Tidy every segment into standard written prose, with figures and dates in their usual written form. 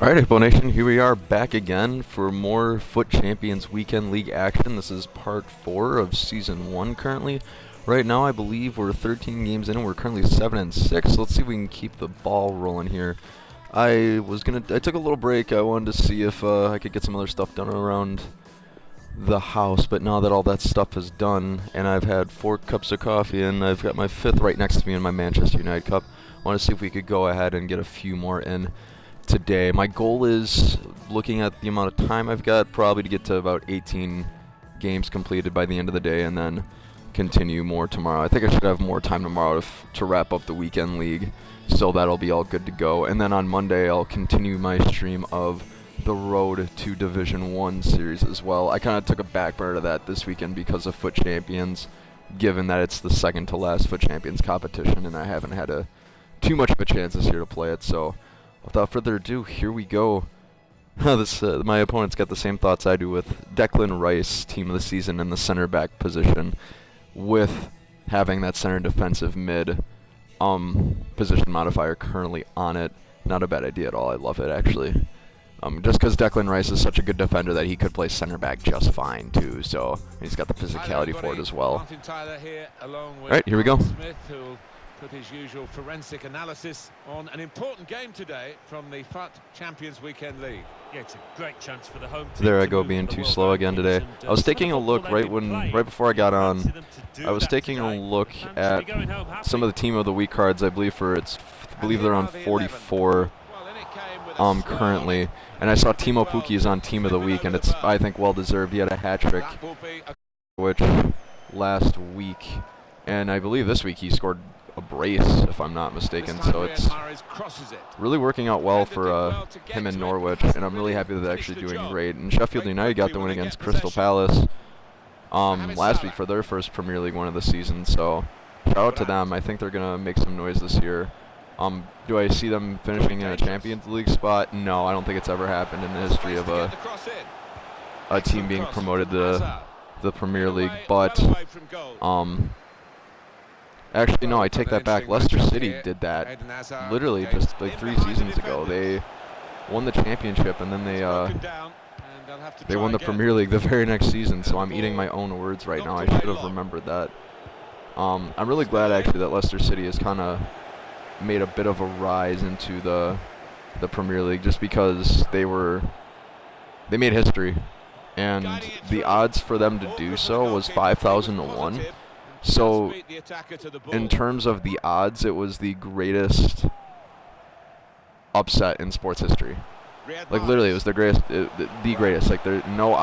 Alright, Hippo Nation, here we are back again for more FUT Champions Weekend League action. This is part 4 of Season 1 currently. Right now, I believe we're 13 games in and we're currently 7-6. Let's see if we can keep the ball rolling here. I took a little break. I wanted to see if I could get some other stuff done around the house, but now that all that stuff is done, and I've had 4 cups of coffee, and I've got my 5th right next to me in my Manchester United cup, I want to see if we could go ahead and get a few more in today. My goal is, looking at the amount of time I've got, probably to get to about 18 games completed by the end of the day, and then continue more tomorrow. I think I should have more time tomorrow to wrap up the weekend league, so that'll be all good to go. And then on Monday, I'll continue my stream of the Road to Division 1 series as well. I kind of took a back burner to that this weekend because of FUT Champions, given that it's the second to last FUT Champions competition, and I haven't had too much of a chance this year to play it. So without further ado, here we go. My opponent's got the same thoughts I do with Declan Rice, team of the season in the center back position, with having that center defensive mid position modifier currently on it. Not a bad idea at all. I love it, actually. Just because Declan Rice is such a good defender that he could play center back just fine too. So he's got the physicality for it as well. Alright, here we go. Put his usual forensic analysis on an important game today from the FUT Champions Weekend League. Yeah, it's a great chance for the home team. There I go, being too slow again today. I was taking a look right before I got on. I was taking a look at some of the Team of the Week cards. I believe they're on 44 currently, and I saw Timo Pukki is on Team of the Week, and it's, I think, well deserved. He had a hat trick, which last week, and I believe this week he scored a brace, if I'm not mistaken. So it's really working out well for him in Norwich, and I'm really happy that they're actually doing great. And Sheffield United got the win against Crystal Palace last week for their first Premier League win of the season. So shout out to them. I think they're gonna make some noise this year. Do I see them finishing in a Champions League spot? No, I don't think it's ever happened in the history of a team being promoted to the Premier League. But actually, no, I take that back. Leicester City did that literally just like 3 seasons ago. They won the championship, and then they won the Premier League the very next season. So I'm eating my own words right now. I should have remembered that. I'm really glad, actually, that Leicester City has kind of made a bit of a rise into the Premier League, just because they made history, and the odds for them to do so was 5,000 to 1. So in terms of the odds, it was the greatest upset in sports history. Like, literally, it was the greatest. Like, there no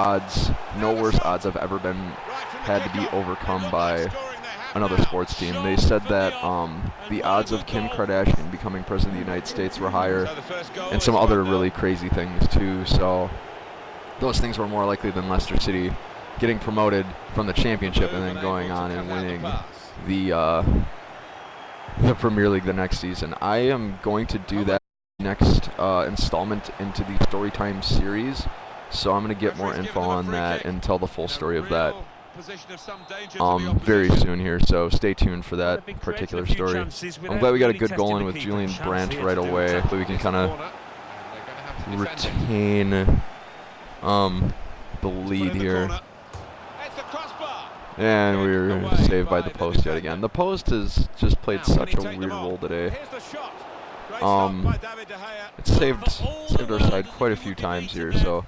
worse odds have ever had to be overcome by another sports team. They said that the odds of Kim Kardashian becoming president of the United States were higher, and some other really crazy things too. So those things were more likely than Leicester City getting promoted from the championship and then going on and winning the Premier League the next season. I am going to do that next installment into the Storytime series, so I'm going to get more info on that and tell the full story of that very soon here, so stay tuned for that particular story. I'm glad we got a good goal in with Julian Brandt right away, so we can kind of retain the lead here. And we were saved by the post yet again. The post has just played such a weird role today. It saved our side quite a few times here, so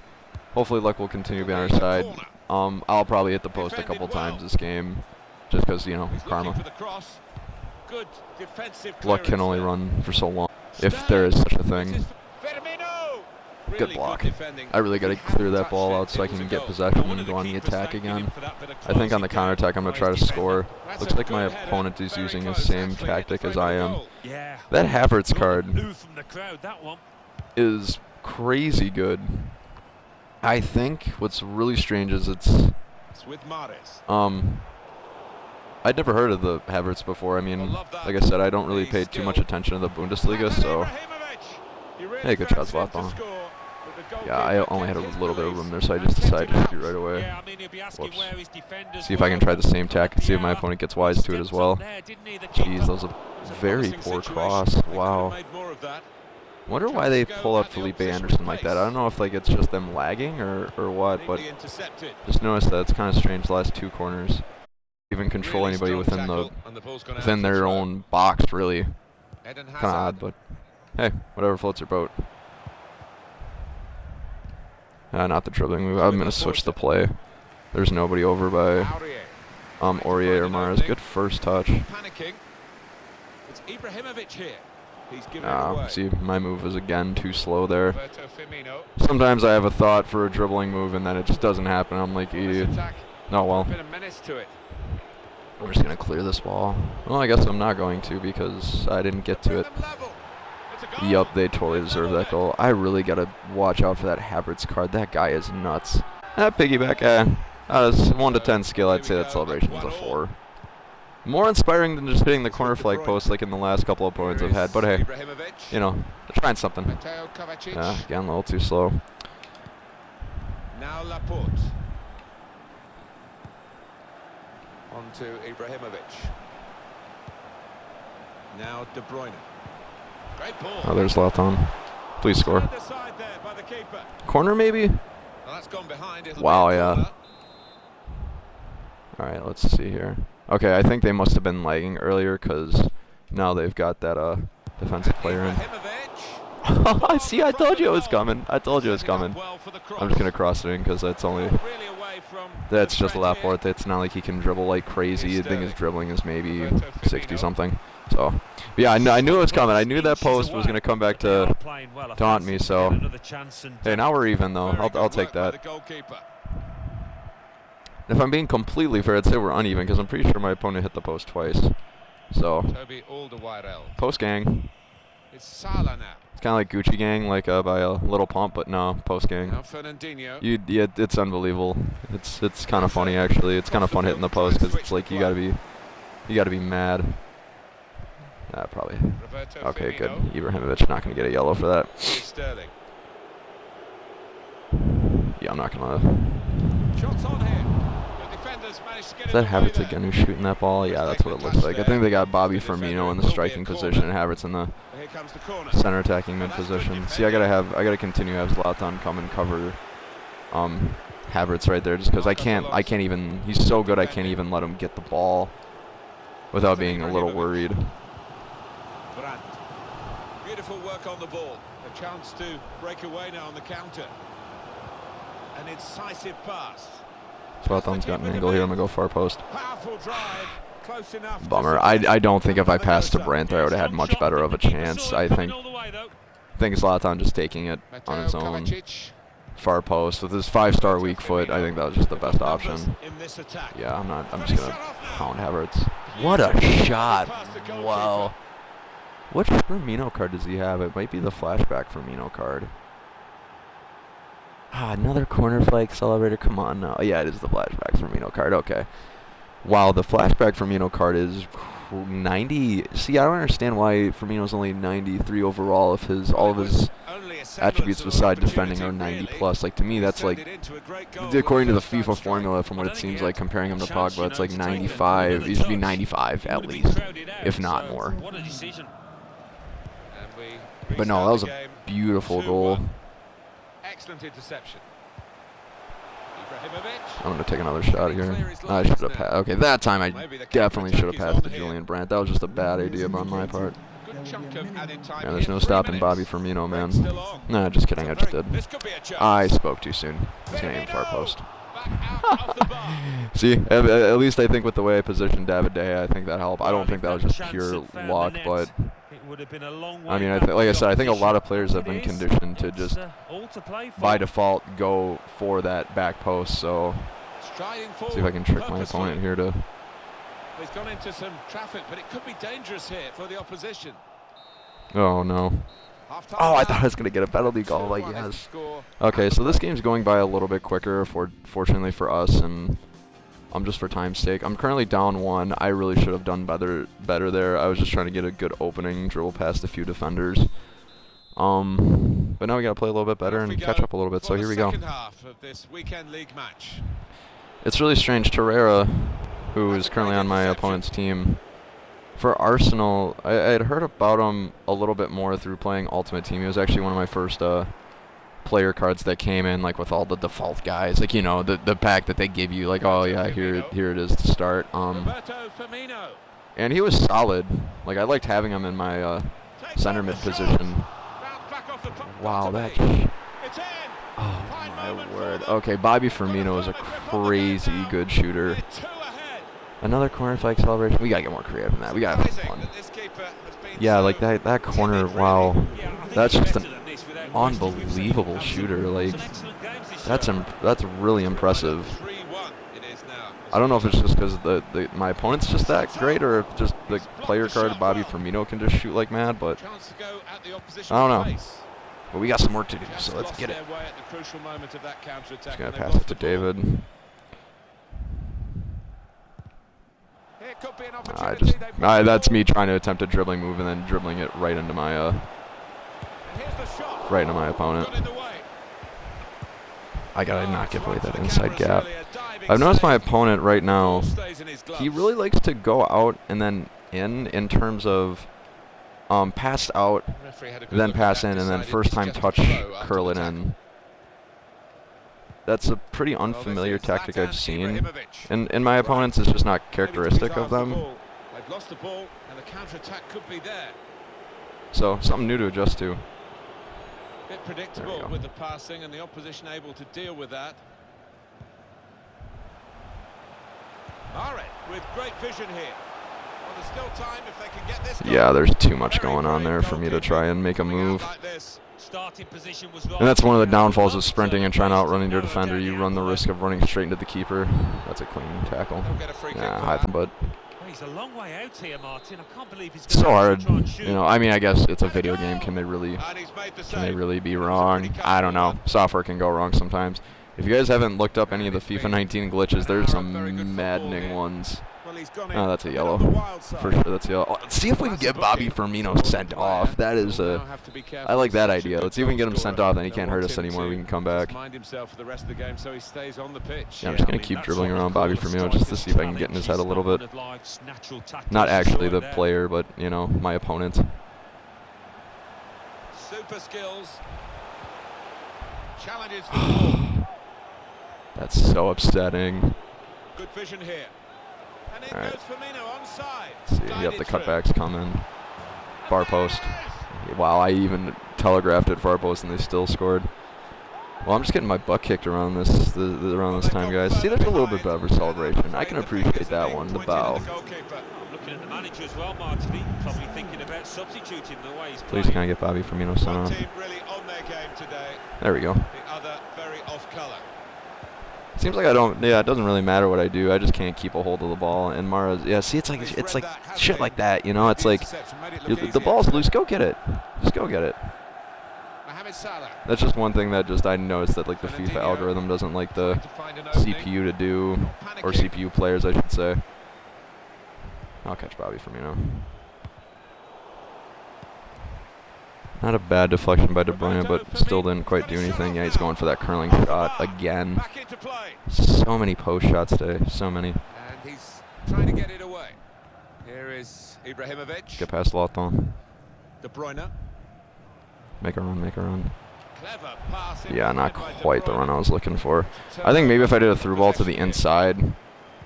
hopefully luck will continue to be on our side. I'll probably hit the post a couple times this game, just because, you know, karma. Luck can only run for so long, if there is such a thing. Good block. I really got to clear that ball out so I can get possession and go on the attack again. I think on the counterattack I'm going to try to score. Looks like my opponent is using the same tactic as I am. That Havertz card is crazy good. I think what's really strange is I'd never heard of the Havertz before. I mean, like I said, I don't really pay too much attention to the Bundesliga, so hey, good shot, Zlatan. Yeah, I only had a little bit of room there, so I just decided to shoot right away. Whoops. See if I can try the same tack, see if my opponent gets wise to it as well. Jeez, that was a very poor cross. Wow. Wonder why they pull up Felipe Anderson like that. I don't know if like it's just them lagging or what, but just noticed that it's kind of strange the last 2 corners. Even control anybody within their own box, really. Kind of odd, but hey, whatever floats your boat. Not the dribbling move. I'm gonna switch the play. There's nobody over by Aurier or Mars. Good first touch. It's Ibrahimovic here. See, my move was again too slow there. Sometimes I have a thought for a dribbling move and then it just doesn't happen. I'm like, oh well. I'm just going to clear this ball. Well, I guess I'm not going to because I didn't get to it. Yup, they totally deserve that goal. I really got to watch out for that Havertz card. That guy is nuts. Piggyback, it's 1 to 10 skill. I'd say that celebration is a 4. More inspiring than just hitting the corner flag post like in the last couple of points I've had. But hey, you know, they're trying something. Again, a little too slow. Now Laporte. On to Ibrahimovic. Now De Bruyne. Great ball. Oh, there's Zlatan. Please score. Corner maybe? Well, that's gone behind. Wow, yeah. All right, let's see here. Okay, I think they must have been lagging earlier because now they've got that defensive player in. See, I told you it was coming. I told you it was coming. I'm just going to cross it in because that's just Laporte. It's not like he can dribble like crazy. I think his dribbling is maybe 60-something. So, but yeah, I knew it was coming. I knew that post was going to come back to taunt me. So, hey, now we're even, though. I'll take that. If I'm being completely fair, I'd say we're uneven because I'm pretty sure my opponent hit the post twice. So, post gang. It's Salah now. It's kind of like Gucci gang, like by a little pump, but no, post gang. Yeah, it's unbelievable. It's kind of funny actually. It's kind of fun hitting the post because it's like you gotta be mad. Probably. Okay, good. Ibrahimovic not gonna get a yellow for that. Yeah, I'm not gonna. Shots on here. Is that Havertz again who's shooting that ball? Yeah, that's what it looks like. I think they got Bobby Firmino in the striking position and Havertz in the center attacking mid position. See, I gotta continue to have Zlatan come and cover Havertz right there, just because I can't even. He's so good, I can't even let him get the ball without being a little worried. Beautiful work on the ball. A chance to break away now on the counter. An incisive pass. Zlatan's got an angle here. I'm going to go far post. Powerful drive. Close enough. Bummer. I don't think if I passed to Brandt, I would have had much better of a chance. I think Zlatan just taking it on his own. Far post. With his 5-star weak foot, I think that was just the best option. Yeah, I'm just going to pound Havertz. What a shot. Wow. Which Firmino card does he have? It might be the flashback Firmino card. Another corner flag celebrator. Come on now. Yeah, it is the flashback Firmino card. Okay. Wow, the flashback Firmino card is 90. See, I don't understand why Firmino's only 93 overall if all of his attributes beside defending are 90 plus. Like, to me, that's like, according to the FIFA formula, from what it seems like, comparing him to Pogba, it's like 95. He should be 95 at least, if not more. But no, that was a beautiful goal. Excellent interception. I'm going to take another shot here. I should have passed. Okay, that time I definitely should have passed to Julian Brandt. That was just a bad idea on my part. Yeah, there's no stopping Bobby Firmino, man. Nah, just kidding. I just did. I spoke too soon. He's going to aim far post. See, at least I think with the way I positioned David De Gea, I think that helped. I don't think that was just pure luck, but I mean, like I said, I think a lot of players have been conditioned to just by default go for that back post. So see if I can trick my opponent here to. He's gone into some traffic, but it could be dangerous here for the opposition. Oh no. Oh, I thought I was going to get a penalty goal. Like, yes. Okay, so this game's going by a little bit quicker, fortunately for us, and just for time's sake. I'm currently down 1. I really should have done better there. I was just trying to get a good opening, dribble past a few defenders. But now we got to play a little bit better and catch up a little bit, so here we go. It's really strange. Torreira, who is currently on my opponent's team, For Arsenal, I had heard about him a little bit more through playing Ultimate Team. He was actually one of my first player cards that came in, like with all the default guys, like, you know, the pack that they give you, like, oh yeah, here it is to start. And he was solid. Like, I liked having him in my center mid position. Wow, that. Oh my word. Okay, Bobby Firmino is a crazy good shooter. Another corner flag celebration. We gotta get more creative than that. We gotta have fun. Yeah, like that corner. Wow, that's just an unbelievable shooter. Like, that's really impressive. I don't know if it's just because my opponent's just that great, or if just the player card Bobby Firmino can just shoot like mad. But I don't know. But we got some work to do, so let's get it. Just gonna pass it to David. That's me trying to attempt a dribbling move and then dribbling it right into my opponent. I gotta not give away that inside gap. I've noticed my opponent right now, he really likes to go out and then in terms of pass out, then pass in, and then first time touch, curl it in. That's a pretty unfamiliar tactic I've seen, and in my opponents, it's just not characteristic of them. So something new to adjust to. Bit predictable with the passing, and the opposition able to deal with that. Alright, with great vision here. Well, there's still time if they can get this goal. Yeah, there's too much going on there for me to try and make a move. And that's one of the downfalls of sprinting and trying to outrun your defender. You run the risk of running straight into the keeper. That's a clean tackle. Yeah, hide them, bud. He's a long way out here, Martin. I can't believe he's so hard. You know, I mean, I guess it's a video game. Can they really be wrong? I don't know. Software can go wrong sometimes. If you guys haven't looked up any of the FIFA 19 glitches, there's some maddening ones. Oh, that's a yellow. For sure, that's a yellow. Let's see if we can get Bobby Firmino sent off. That is I like that idea. Let's see if we can get him sent off, then he can't hurt us anymore. We can come back. Yeah, I'm just going to keep dribbling around Bobby Firmino just to see if I can get in his head a little bit. Not actually the player, but, you know, my opponent. Super skills. Challenges. That's so upsetting. Good vision here. All right. See, yep, the cutbacks coming. Far post. Wow, I even telegraphed it far post and they still scored. Well, I'm just getting my butt kicked around this time, guys. See, there's a little bit better celebration. I can appreciate that one. The bow. Looking at the manager as well, Martin. He's probably thinking about substituting the way he's playing. Please, can I get Bobby Firmino sent off? There we go. The other very off color. Seems like I don't. Yeah, it doesn't really matter what I do. I just can't keep a hold of the ball. And Mara's. Yeah, see, it's like shit like that. You know, it's like the ball's loose. Go get it. Just go get it. That's just one thing that I noticed that like the FIFA algorithm doesn't like the CPU to do, or CPU players, I should say. I'll catch Bobby Firmino. Not a bad deflection by De Bruyne, but still didn't quite do anything. Yeah, he's going for that curling shot again. So many post shots today. So many. And he's trying to get it away. Here is Ibrahimovic. Get past Lawton. De Bruyne. Make a run, make a run. Clever pass. Yeah, not quite the run I was looking for. I think maybe if I did a through ball to the inside,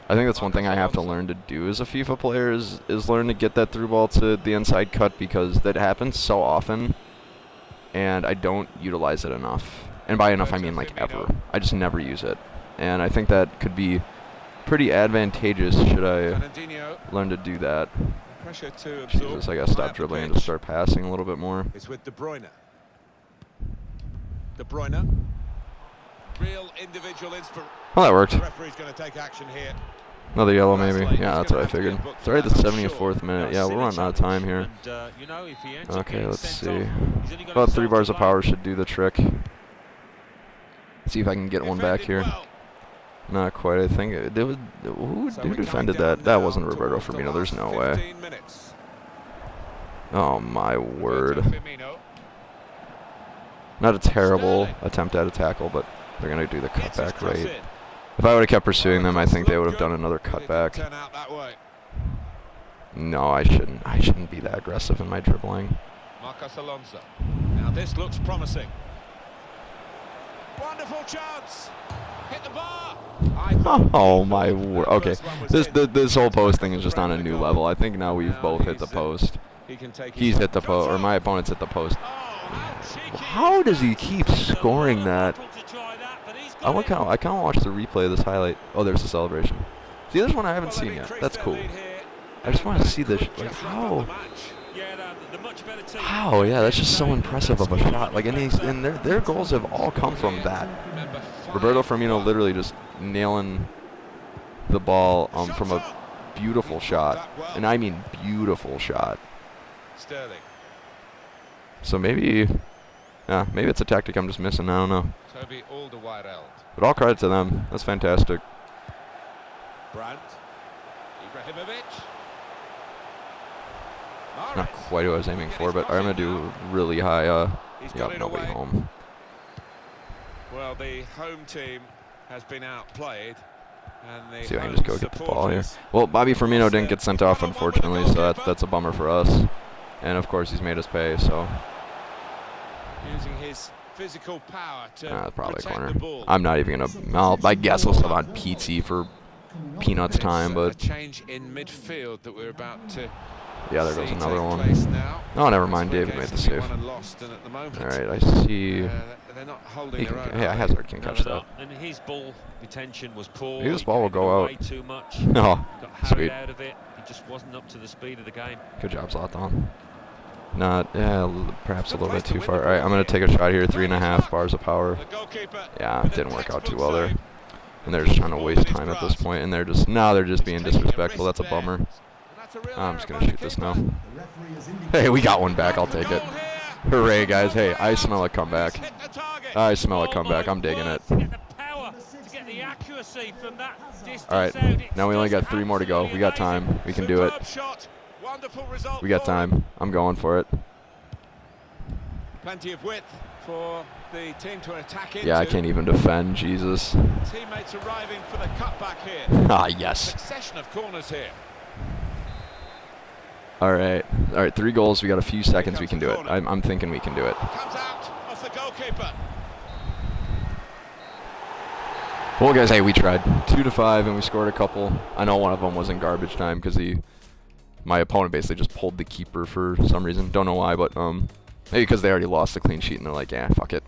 I think that's one thing I have to learn to do as a FIFA player is learn to get that through ball to the inside cut, because that happens so often. And I don't utilize it enough. And by enough, I mean like ever. I just never use it. And I think that could be pretty advantageous should I learn to do that. Jesus, I gotta stop dribbling and just start passing a little bit more. It's with De Bruyne. De Bruyne. Real individual inspiration. Well, that worked. The referee's going to take action here. Another yellow, maybe. Yeah, that's what I figured. It's already the 74th minute. Yeah, we're running out of time here. Okay, let's see. About 3 bars of power should do the trick. See if I can get one back here. Not quite. I think who defended that? That wasn't Roberto Firmino. There's no way. Oh my word. Not a terrible attempt at a tackle, but they're gonna do the cutback right. If I would have kept pursuing them, I think they would have done another cutback. No, I shouldn't. I shouldn't be that aggressive in my dribbling. Marcos Alonso. Now this looks promising. Wonderful chance. Hit the bar. Oh my word. Okay, this whole post thing is just on a new level. I think now we've both hit the post. He's hit the post, or my opponent's hit the post. How does he keep scoring that? I kind of want to watch the replay of this highlight. Oh, there's the celebration. See, there's one I haven't seen yet. That's cool. I just want to see this. Like, how? How? Yeah, that's just so impressive of a shot. Like, and their goals have all come from that. Roberto Firmino literally just nailing the ball from a beautiful shot, and I mean beautiful shot. Sterling. So maybe it's a tactic I'm just missing. I don't know. Toby Alderweireld. But all credit to them. That's fantastic. Brandt. Ibrahimovic. Not quite what I was aiming for, but I'm going to do really high. Yep, nobody home. Well, the home team has been outplayed. And See if I can just go get the ball here. Well, Bobby Firmino didn't get sent off, unfortunately, so that's a bummer for us. And, of course, he's made us pay, so. Using his physical power to probably protect corner. the ball. I'm not even going to. I guess I'll sub on Pizzi for Peanuts time, A but. change in midfield that we're about to. Yeah, there goes another one. Now. Oh, never mind. David made the save. All right, I see. They're not holding their own. Yeah, Hazard can catch that. And his ball retention was poor. Maybe this ball will go out. Way too much. Oh, Got harried sweet. out of it. He just wasn't up to the speed of the game. Good job, Zlatan. Perhaps a little bit too far. All right, I'm going to take a shot here. 3.5 bars of power. Yeah, it didn't work out too well there. And they're just trying to waste time at this point, and they're just being disrespectful. That's a bummer. I'm just going to shoot this now. Hey, we got one back. I'll take it. Hooray, guys. Hey, I smell a comeback. I smell a comeback. I'm digging it. All right, now we only got 3 more to go. We got time. We can do it. We got time. I'm going for it. Plenty of width for the team to attack into. Yeah, I can't even defend. Jesus. Teammates arriving for the cutback here. Ah, yes. Succession of corners here. All right, 3 goals. We got a few seconds. We can do it. I'm thinking we can do it. Comes out off the goalkeeper. Well, guys, hey, we tried 2-5, and we scored a couple. I know one of them was in garbage time because my opponent basically just pulled the keeper for some reason. Don't know why, but maybe because they already lost the clean sheet, and they're like, yeah, fuck it.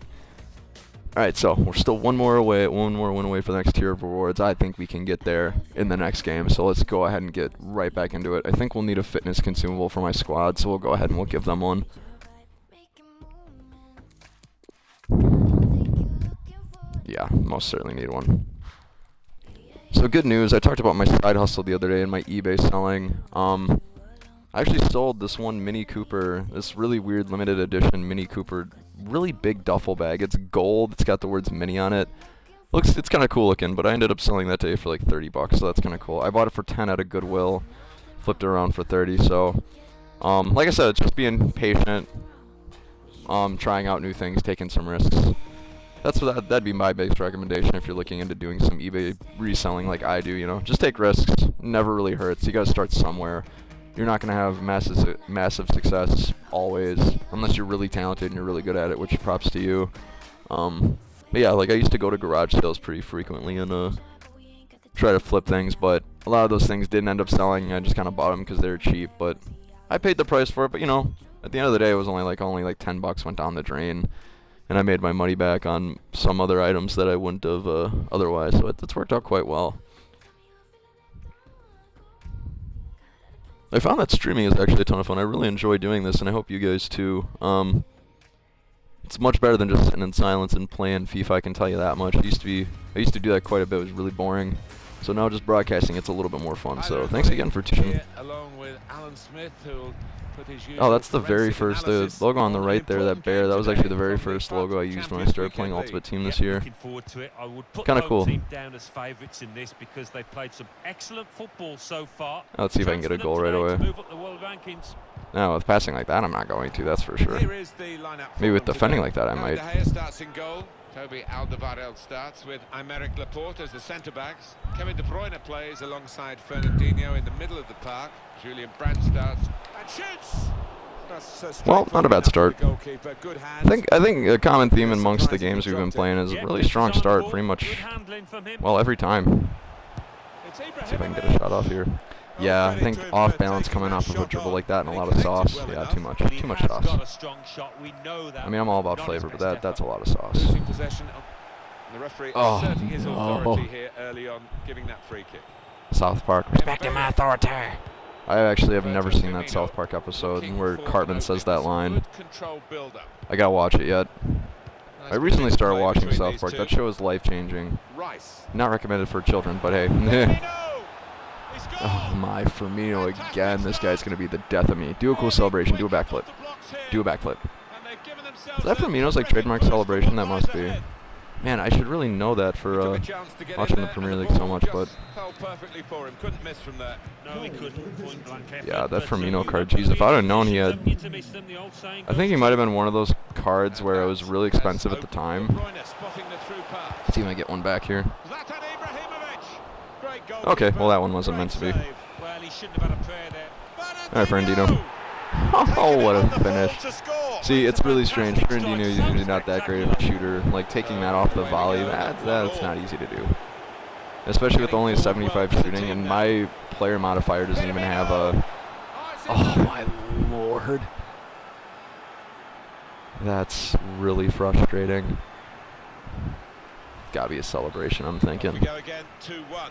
All right, so we're still one more win away for the next tier of rewards. I think we can get there in the next game, so let's go ahead and get right back into it. I think we'll need a fitness consumable for my squad, so we'll go ahead and we'll give them one. Yeah, most certainly need one. So good news, I talked about my side hustle the other day and my eBay selling. I actually sold this one Mini Cooper, this really weird limited edition Mini Cooper, really big duffel bag. It's gold, it's got the words Mini on it. It's kind of cool looking, but I ended up selling that today for like 30 bucks, so that's kind of cool. I bought it for 10 at a Goodwill, flipped it around for 30, so like I said, just being patient, trying out new things, taking some risks. That'd be my biggest recommendation if you're looking into doing some eBay reselling like I do, you know. Just take risks. Never really hurts. You gotta start somewhere. You're not gonna have massive success always, unless you're really talented and you're really good at it, which props to you. But yeah, like I used to go to garage sales pretty frequently and try to flip things, but a lot of those things didn't end up selling. I just kind of bought them because they were cheap, but I paid the price for it. But you know, at the end of the day, it was only like 10 bucks went down the drain. And I made my money back on some other items that I wouldn't have otherwise, so it's worked out quite well. I found that streaming is actually a ton of fun. I really enjoy doing this, and I hope you guys too. It's much better than just sitting in silence and playing FIFA, I can tell you that much. I used to do that quite a bit. It was really boring. So now just broadcasting, it's a little bit more fun. So thanks again for tuning. Along with Alan Smith, who'll put his oh, that's the very first, the logo on the right there, that bear, that was actually the very first logo I used when I started playing Ultimate Team this year. Looking forward to it. I would put Kinda the cool. team down as favourites in this because they've played some excellent football so far. Let's see if I can get a goal right away. To move up the world rankings. No, with passing like that, I'm not going to. That's for sure. Here is the lineup for Maybe with them defending today. like that, I David might. De Gea starts in goal. Toby Alderweireld starts with Aymeric Laporte as the centre-backs. Kevin De Bruyne plays alongside Fernandinho in the middle of the park. Julian Brandt starts and shoots. Well, not a bad start. Good I think a common theme amongst the games we've been playing is a really strong start, pretty much, well, every time. See if I can get a shot off here. Yeah, I think off balance coming off of a dribble like that and a lot of sauce. Yeah, too much sauce. I mean, I'm all about flavor, but that's a lot of sauce. The referee Oh, asserting his no. authority here early on, giving that free kick. South Park, respecting my authority. I actually have never seen that South Park episode where Cartman says that line. I gotta watch it yet. I recently started watching South Park. That show is life-changing. Not recommended for children, but hey. Oh my, Firmino again. This guy's going to be the death of me. Do a cool celebration. Do a backflip. Do a backflip. Is that Firmino's like trademark celebration? That must be. Man, I should really know that for watching the Premier League so much, but yeah, that Firmino card. Jeez, if I'd have known he had, I think he might have been one of those cards where it was really expensive at the time. Let's see if I get one back here. Okay, well that one wasn't meant to be. Alright, Fernandinho. Oh, what a finish. See, it's really strange. Fernandinho is usually not that great of a shooter. Like, taking that off the volley, that's not easy to do. Especially with only a 75 shooting, and my player modifier doesn't even have a... Oh, my lord. That's really frustrating. Gotta be a celebration, I'm thinking.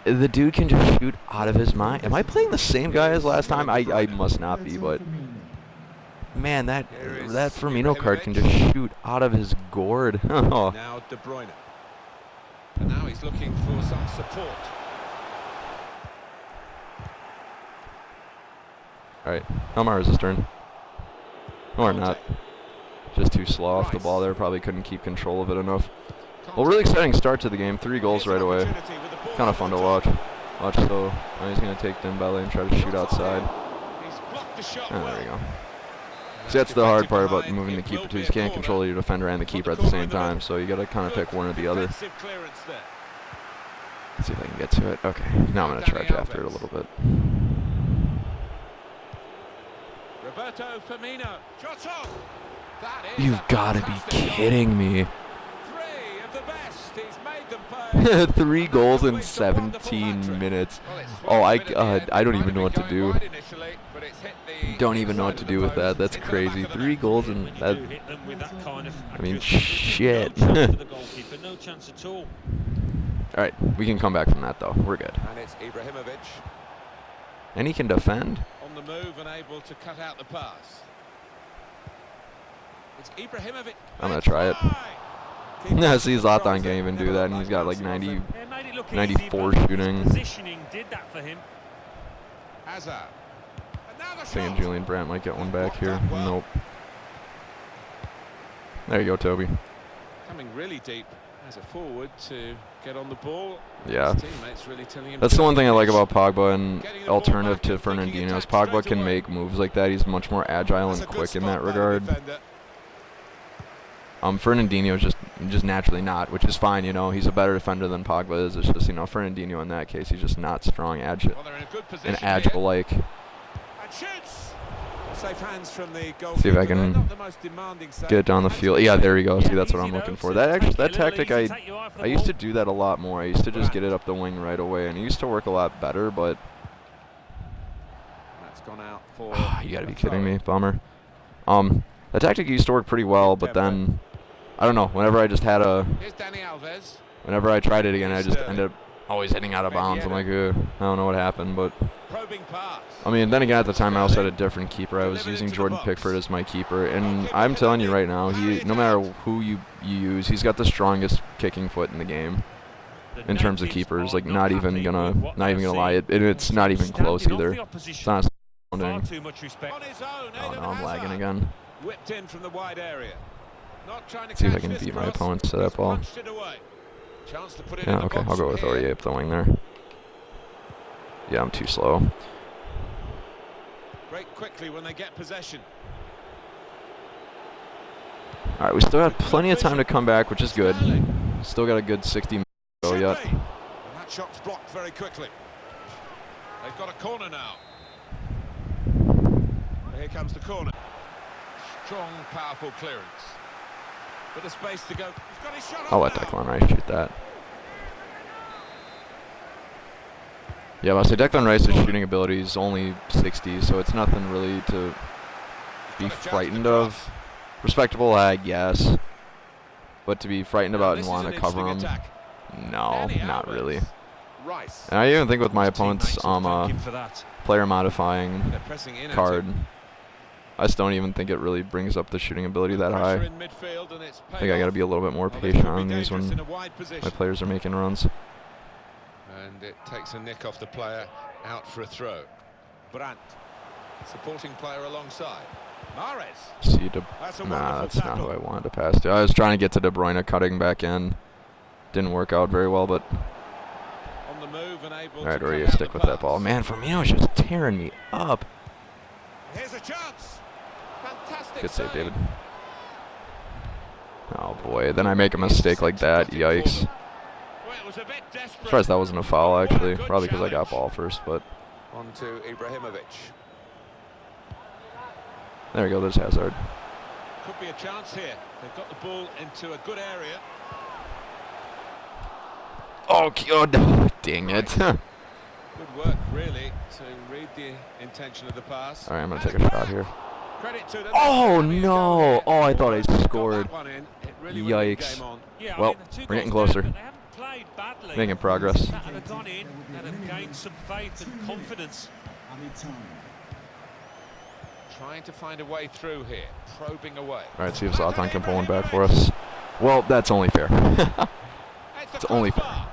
The dude can just shoot out of his mind. Am I playing the same guy as last time? I must not be, but... Man, that Firmino card can just shoot out of his gourd. Oh. Now De Bruyne. And now he's looking for some support. Alright, Elmar's his turn. Or not. Just too slow off the ball there. Probably couldn't keep control of it enough. Well, really exciting start to the game. 3 goals right away. Kind of fun to watch. So now he's going to take Dembele and try to shoot outside. Oh, there we go. See, that's the hard part about moving the keeper too. You can't control your defender and the keeper at the same time, so you got to kind of pick one or the other. Let's see if I can get to it. Okay, now I'm going to charge after it a little bit. You've got to be kidding me. 3 goals in 17 minutes. Oh, I don't even know what to do. Don't even know what to do with that. That's crazy. 3 goals and that. I mean, shit. All right, we can come back from that though. We're good. And it's Ibrahimovic And he can defend. on the move and able to cut out the pass. It's Ibrahimovic. I'm gonna try it. Yeah, see, Zlatan can't even do that, and he's got like 90, 94 shooting. Positioning did that for him. Hazard. Thinking Julian Brandt might get one back here. Nope. There you go, Toby. Coming really deep as a forward to get on the ball. Yeah. His teammates really telling him That's to the one thing I like finish. about Pogba, and alternative to Fernandinho is Pogba can make moves like that. He's much more agile and quick in that regard. Fernandinho is just naturally not, which is fine, you know. He's a better defender than Pogba is. It's just, you know, Fernandinho in that case, he's just not strong, agile, and agile-like. Safe hands from the See if I can get it down the field. Yeah, there we go. See, that's what I'm looking for. That tactic, I used to do that a lot more. I used to just get it up the wing right away, and it used to work a lot better, but... That's gone out for You gotta be kidding me. Bummer. The tactic used to work pretty well, but then... I don't know. Whenever I just had whenever I tried it again, I just ended up always hitting out of bounds. I'm like, I don't know what happened, but... I mean, then again, at the time, I also had a different keeper. I was using Jordan Pickford as my keeper, and I'm telling you right now, no matter who you use, he's got the strongest kicking foot in the game in terms of keepers. Like, not even gonna lie, it's not even close either. It's not astounding. Oh no, I'm lagging again. Whipped in from the wide area. See if I can beat my opponents to that ball. Yeah, okay, I'll go with Aurier up the wing there. Yeah, I'm too slow. break quickly when they get possession. All right, we still have plenty of time to come back, which is good. Still got a good 60 minutes to go yet. And that shot's blocked very quickly. They've got a corner now. Here comes the corner. Strong, powerful clearance. Bit of space to go. He's got his shot I'll off let now. Declan Rice shoot that. Yeah, I'll say Declan Rice's shooting ability is only 60, so it's nothing really to be frightened of. Respectable, I guess. But to be frightened about and want to cover him, no, not really. Rice. And I even think with my opponent's player modifying They're pressing in card, I just don't even think it really brings up the shooting ability that high. In midfield, and it's I think I got to be a little bit more patient on these when my players are making runs. And it takes a nick off the player, out for a throw. Brandt, supporting player alongside. Mahrez. See, That's a nah, that's wonderful not who I tackle. wanted to pass to. I was trying to get to De Bruyne cutting back in. Didn't work out very well, but On the move and able all right, to or cut you out stick the with that pass. ball. Man, Firmino's just tearing me up. Here's a chance. Fantastic Good save, David. Oh boy, then I make a mistake like that. Yikes. Well, it was a bit desperate. Surprised that wasn't a foul, actually. What a good Probably because I got challenge. ball first, but On to Ibrahimovic. there we go. There's Hazard. Could be a chance here. They've got the ball into a good area. Oh, God. Dang it. Good work, really, to read the intention of the pass. All right, I'm going to take a shot here. Credit to them. Oh, Having a go no. here. Oh, I thought I Got scored. that one in. It really would have been Yikes. game on. Yeah, Well, I mean, the 2 we're getting goals closer. down, but they haven't played badly. Making progress. That had have gone in, that have gained some faith and confidence. Trying to find a way through here, probing away. All right, see if Zlatan can pull one back for us. Well, that's only fair. It's only fair.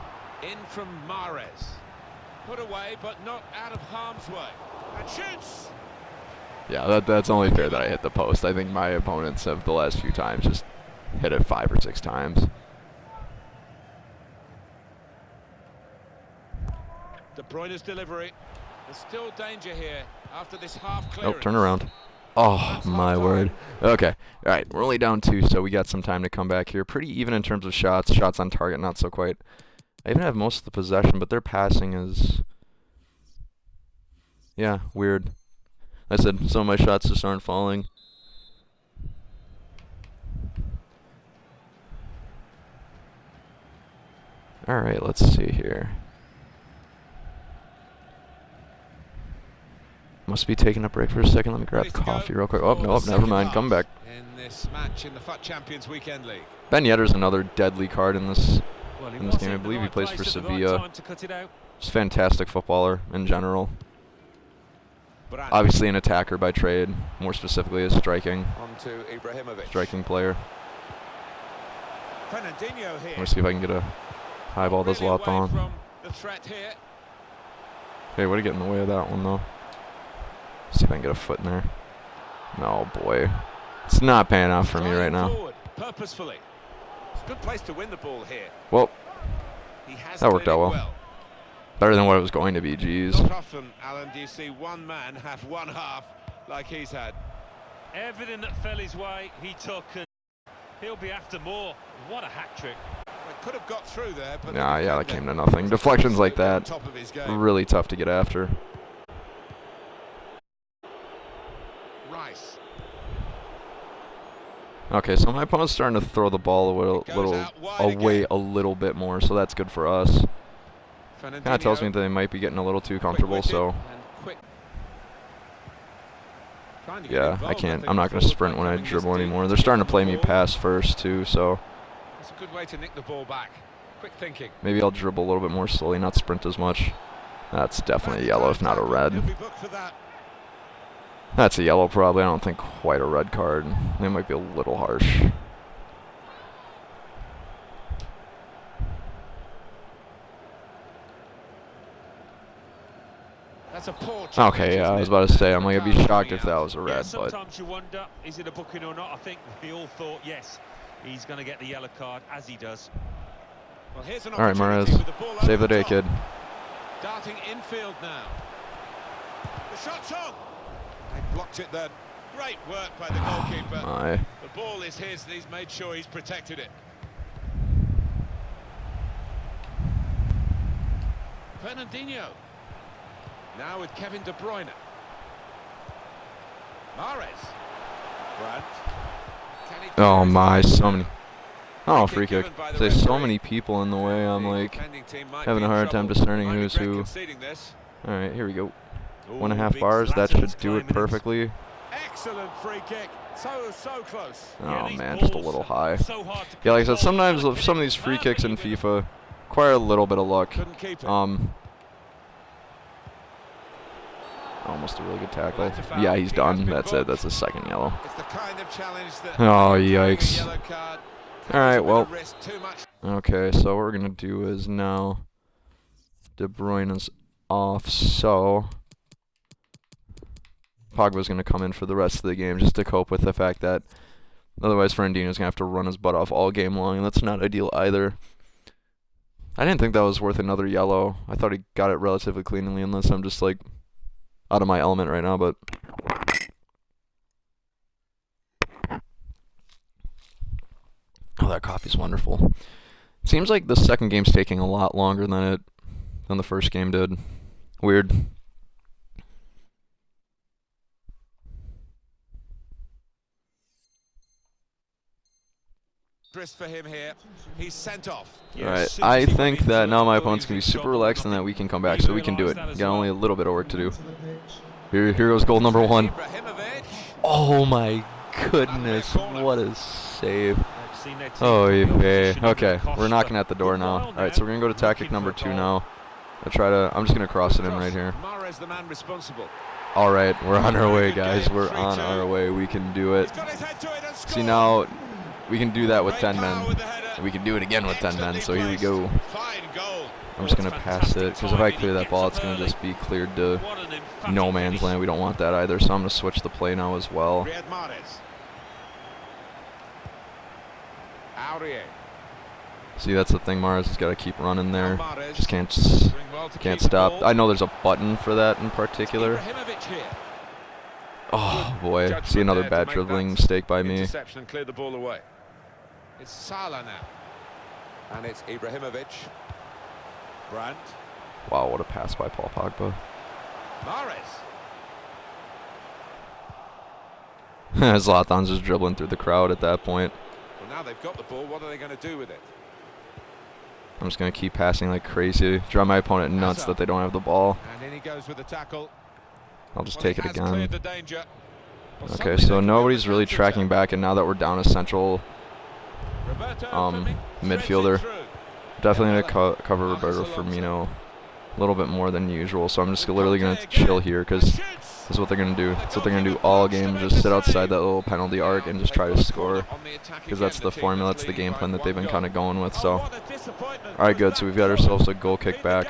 In from Mahrez. Put away, but not out of harm's way. And shoots! Yeah, that's only fair that I hit the post. I think my opponents have the last few times just hit it 5 or 6 times. De Bruyne's delivery. There's still danger here after this half clearance. Oh, turn around. Oh, my word. Okay. All right, we're only down 2, so we got some time to come back here. Pretty even in terms of shots. Shots on target, not so quite. I even have most of the possession, but their passing is... yeah, weird. I said some of my shots just aren't falling. All right, let's see here. Must be taking a break for a second. Let me grab Ready to coffee go real quick. for Oh, the nope, never second mind. half Come back. In this match in the FUT Champions Weekend League. Ben Yedder's another deadly card in this Well, he in this was game. I in the believe he right plays place for at the right Sevilla. time to cut it out. Just fantastic footballer in general. Brandt. Obviously an attacker by trade, more specifically a striking On to Ibrahimovic. player. Fernandinho here. Let me see if I can get a high ball to Really away Zlatan. from the threat here. Hey, way to get in the way of that one though. See if I can get a foot in there. No, boy. It's not paying off for me right now. Forward, purposefully. It's a good place to win the ball here. Well, He has that worked cleared out it well. Better than what it was going to be, jeez. Not often, Alan, do you see one man have one half like he's had. Everything that fell his way, he took, and he'll be after more. What a hat-trick. It could have got through there, but Nah, yeah, that came to nothing. Deflections like that, top of his game. really tough to get after. Rice. Okay, so my opponent's starting to throw the ball away a little bit more, so that's good for us. Kind of tells me that they might be getting a little too comfortable, so yeah, I can't. I'm not going to sprint when I dribble anymore. They're starting to play me pass first too, so It's a good way to nick the ball back. Quick thinking. maybe I'll dribble a little bit more slowly, not sprint as much. That's definitely a yellow, if not a red. He'll be booked for that. That's a yellow probably. I don't think quite a red card. They might be a little harsh. That's a poor challenge, Okay, yeah, I isn't was it? about to say, I'm going to be Coming shocked if out. that was a Yeah, red, but sometimes you wonder, is it a booking or not? I think we all thought, yes, he's going to get the yellow card, as he does. Well, here's an all right, opportunity Mahrez, with the ball save over the day, top. kid. Darting infield now. The shot's on. They blocked it then. Great work by the goalkeeper. My. The ball is his, and he's made sure he's protected it. Fernandinho. Now with Kevin De Bruyne. Mahrez. Brandt. Can he Oh clear my, his so line? many. Oh, Free free kick kick. given by the There's so referee. many people in the way. I'm The like defending team might having be a in hard time trouble. discerning Might who's regret who. conceding this. All right, here we go. Ooh, 1.5 big bars. That Zlatan's should do it climbing in. perfectly. Excellent free kick. So close. Oh these man, just a balls little are high. so hard to Yeah, like I said, control. sometimes Gotta some of connect these free perfectly kicks in with it. FIFA require a little bit of luck. Couldn't keep it. Almost a really good tackle. That's a foul. Yeah, he's He has done. been That's booked. it. That's the second yellow. It's the kind of challenge that Oh, carrying a yikes. yellow card All right, takes a bit well. of risk, too much. Okay, so what we're gonna do is now De Bruyne's off, so Pogba's gonna come in for the rest of the game just to cope with the fact that otherwise Fernandinho's gonna have to run his butt off all game long, and that's not ideal either. I didn't think that was worth another yellow. I thought he got it relatively cleanly, unless I'm just like out of my element right now, but oh, that coffee's wonderful. Seems like the second game's taking a lot longer than the first game did. Weird. Risk for him here. He's sent off. Alright, I think that now my opponent's going to be super relaxed and that we can come back, so we can do it. Got only a little bit of work to do. Here goes goal number 1. Ibrahimovic. Oh my goodness, what a save. They've seen their team Oh, in the yeah. opposition Okay, under cost we're knocking for at the door a now. while Alright, so we're going to go to tactic number 2 now. I'm just going to cross it in right here. Mahrez, the man responsible. Alright, we're on our way, guys. We're on our way. We can do it. He's got his head to it and See, scored. now we can do that with 10 Great power men. with the header. We can do it again with 10 men, so here we go. Fine goal. I'm just going to pass it, because if I clear that ball, it's going to just be cleared to What an emphatic no man's finish. land. We don't want that either, so I'm going to switch the play now as well. Riyad Mahrez. Aurier. See, that's the thing, Mars has got to keep running there. Mahrez. Just can't Doing well to can't keep the stop. ball. I know there's a button for that in particular. Ibrahimovic here. Oh boy, Judgment see another there to bad make dribbling that mistake by me. Interception and clear the ball away. It's Salah now. And it's Ibrahimovic. Brandt. Wow, what a pass by Paul Pogba. Mahrez. Zlatan's just dribbling through the crowd at that point. Well, now they've got the ball. What are they going to do with it? I'm just going to keep passing like crazy. Drive my opponent nuts that they don't have the ball. And in he goes with the tackle. I'll just Well, take he it has again. cleared the danger. Well, Okay, suddenly so they can nobody's build a really counter tracking attack. back, and now that we're down a central Roberto um, Firmino midfielder, threads it through. definitely going to cover Marcus Roberto Alonso. Firmino a little bit more than usual. So I'm just literally going to chill here, because Shoots. this is what they're going to do. That's what they're going to do all game, just sit outside that little penalty arc and just try to score, because that's the formula, that's the game plan that they've been kind of going with. So, all right, good. So we've got ourselves a goal kick back.